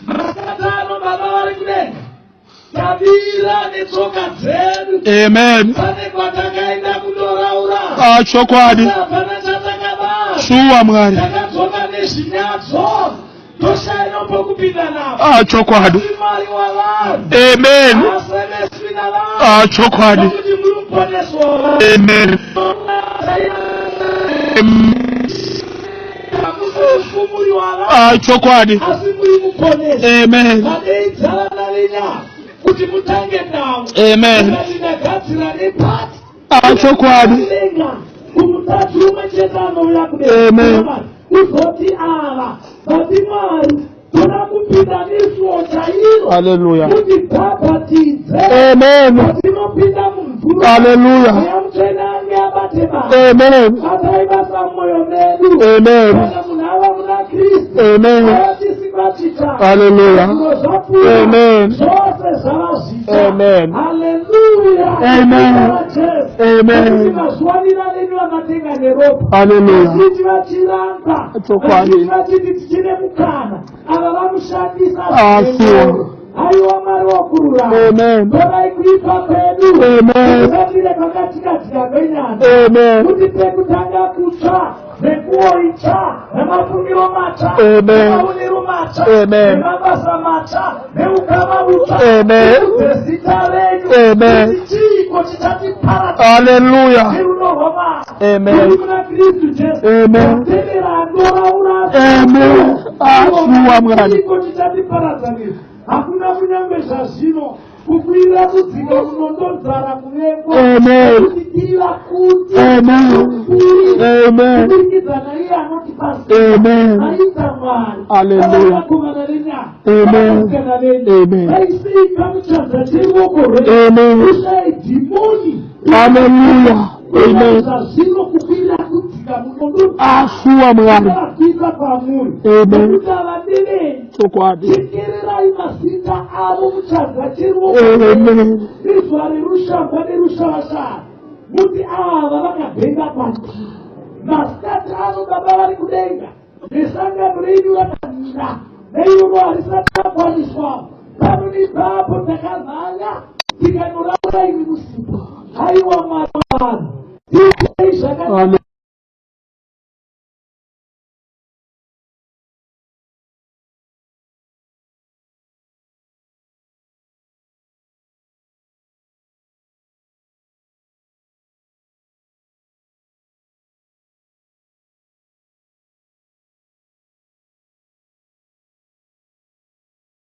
Makatano baba vari kudenga. Tabira netsoka dzedu. Amen. Pane kwatakaenda kundoraura. Chokwadi. Pana chatakabara. Shuwa mwari. Takadzoka nezvinyadzo. Toshaino pokupinda napo. Chokwadi. Mwari wavanhu. Amen. Asemeswi navanhu. Chokwadi. Nokuti muri muponeso wavanhu. Amen. Hakusefumuri wavanhu. Chokwadi. Asi muri muponeso. Amen. Madeidzana narinya. Kuti mutange nawo. Amen. Kuti ndagadzira nepati. Chokwadi. Kumutatu umechetano uya kudenga. Amen. Uzoti ava. Bati Mwari. Tona kupinda nisuo chairo. Hallelujah. Kuti tapatidze. Amen. Tinopinda mumvura. Hallelujah. Yamchenange abateba. Amen. Ataibasa moyo medu. Amen. Kana munava muna Kristu. Amen. Ayatisikachita. Hallelujah. Amen. Zose zavazita. Amen. Hallelujah. Amen. Amen. Mazuwanira nenu vakatenga neropa. Hallelujah. Vazhinji vachiramba. Chokwadi. Vazhinji vachiti tichine mukana. Ava vanoshandisa Sure. aiwa Mwari wokururama. Amen. Torai kuipa kwedu. Amen. Tisatire pakatikatika kwenyanja. Amen. Kuti pekutanga kutsva nekuwo itsva nemafungiro matsva Amen. nemaonero matsva Amen. nemabasa matsva neukama butsva Amen. zita renyu Amen. kuti chiiko chichatiparadza Hallelujah. nerudo rwamana Amen. kuti muna Kristu Jesu Amen. atendera andoraura Amen. Ashuwa Mwari. chiiko chichatiparadza nesu hakuna kunyange zvazvino kukwira kudzika kunondodzara kuvengo. Amen. Kutitira kuti Amen. Amen. kubudikidza naiye anotipasa Amen. aita Mwari. Hallelujah. Vanakomana venyama. Amen. Vanasikana venyu. Amen. Vaisika muchanza cheruoko rwenyu. Amen. Kushaye dhimoni. Hallelujah. Amen. Zvazvino kukwira kudzika munondodzara. Ashuwa Mwari. Kuita pamuri. Amen. Nekuti avadevenyu. Chokwadi. Tekererai mazita avo muchanza cheruoko. Amen. Izwa rerushamba nerushawashara. Muti ava vakabhenga kwandiri. Masikati avo baba vari kudenga. Nesangano renyu rakanira. Neyuno harisati rakwaniswa. Pano nepapo takamhanya. Tikanoraura imi musipo. Haiwa Mwari. Tirei zvakana.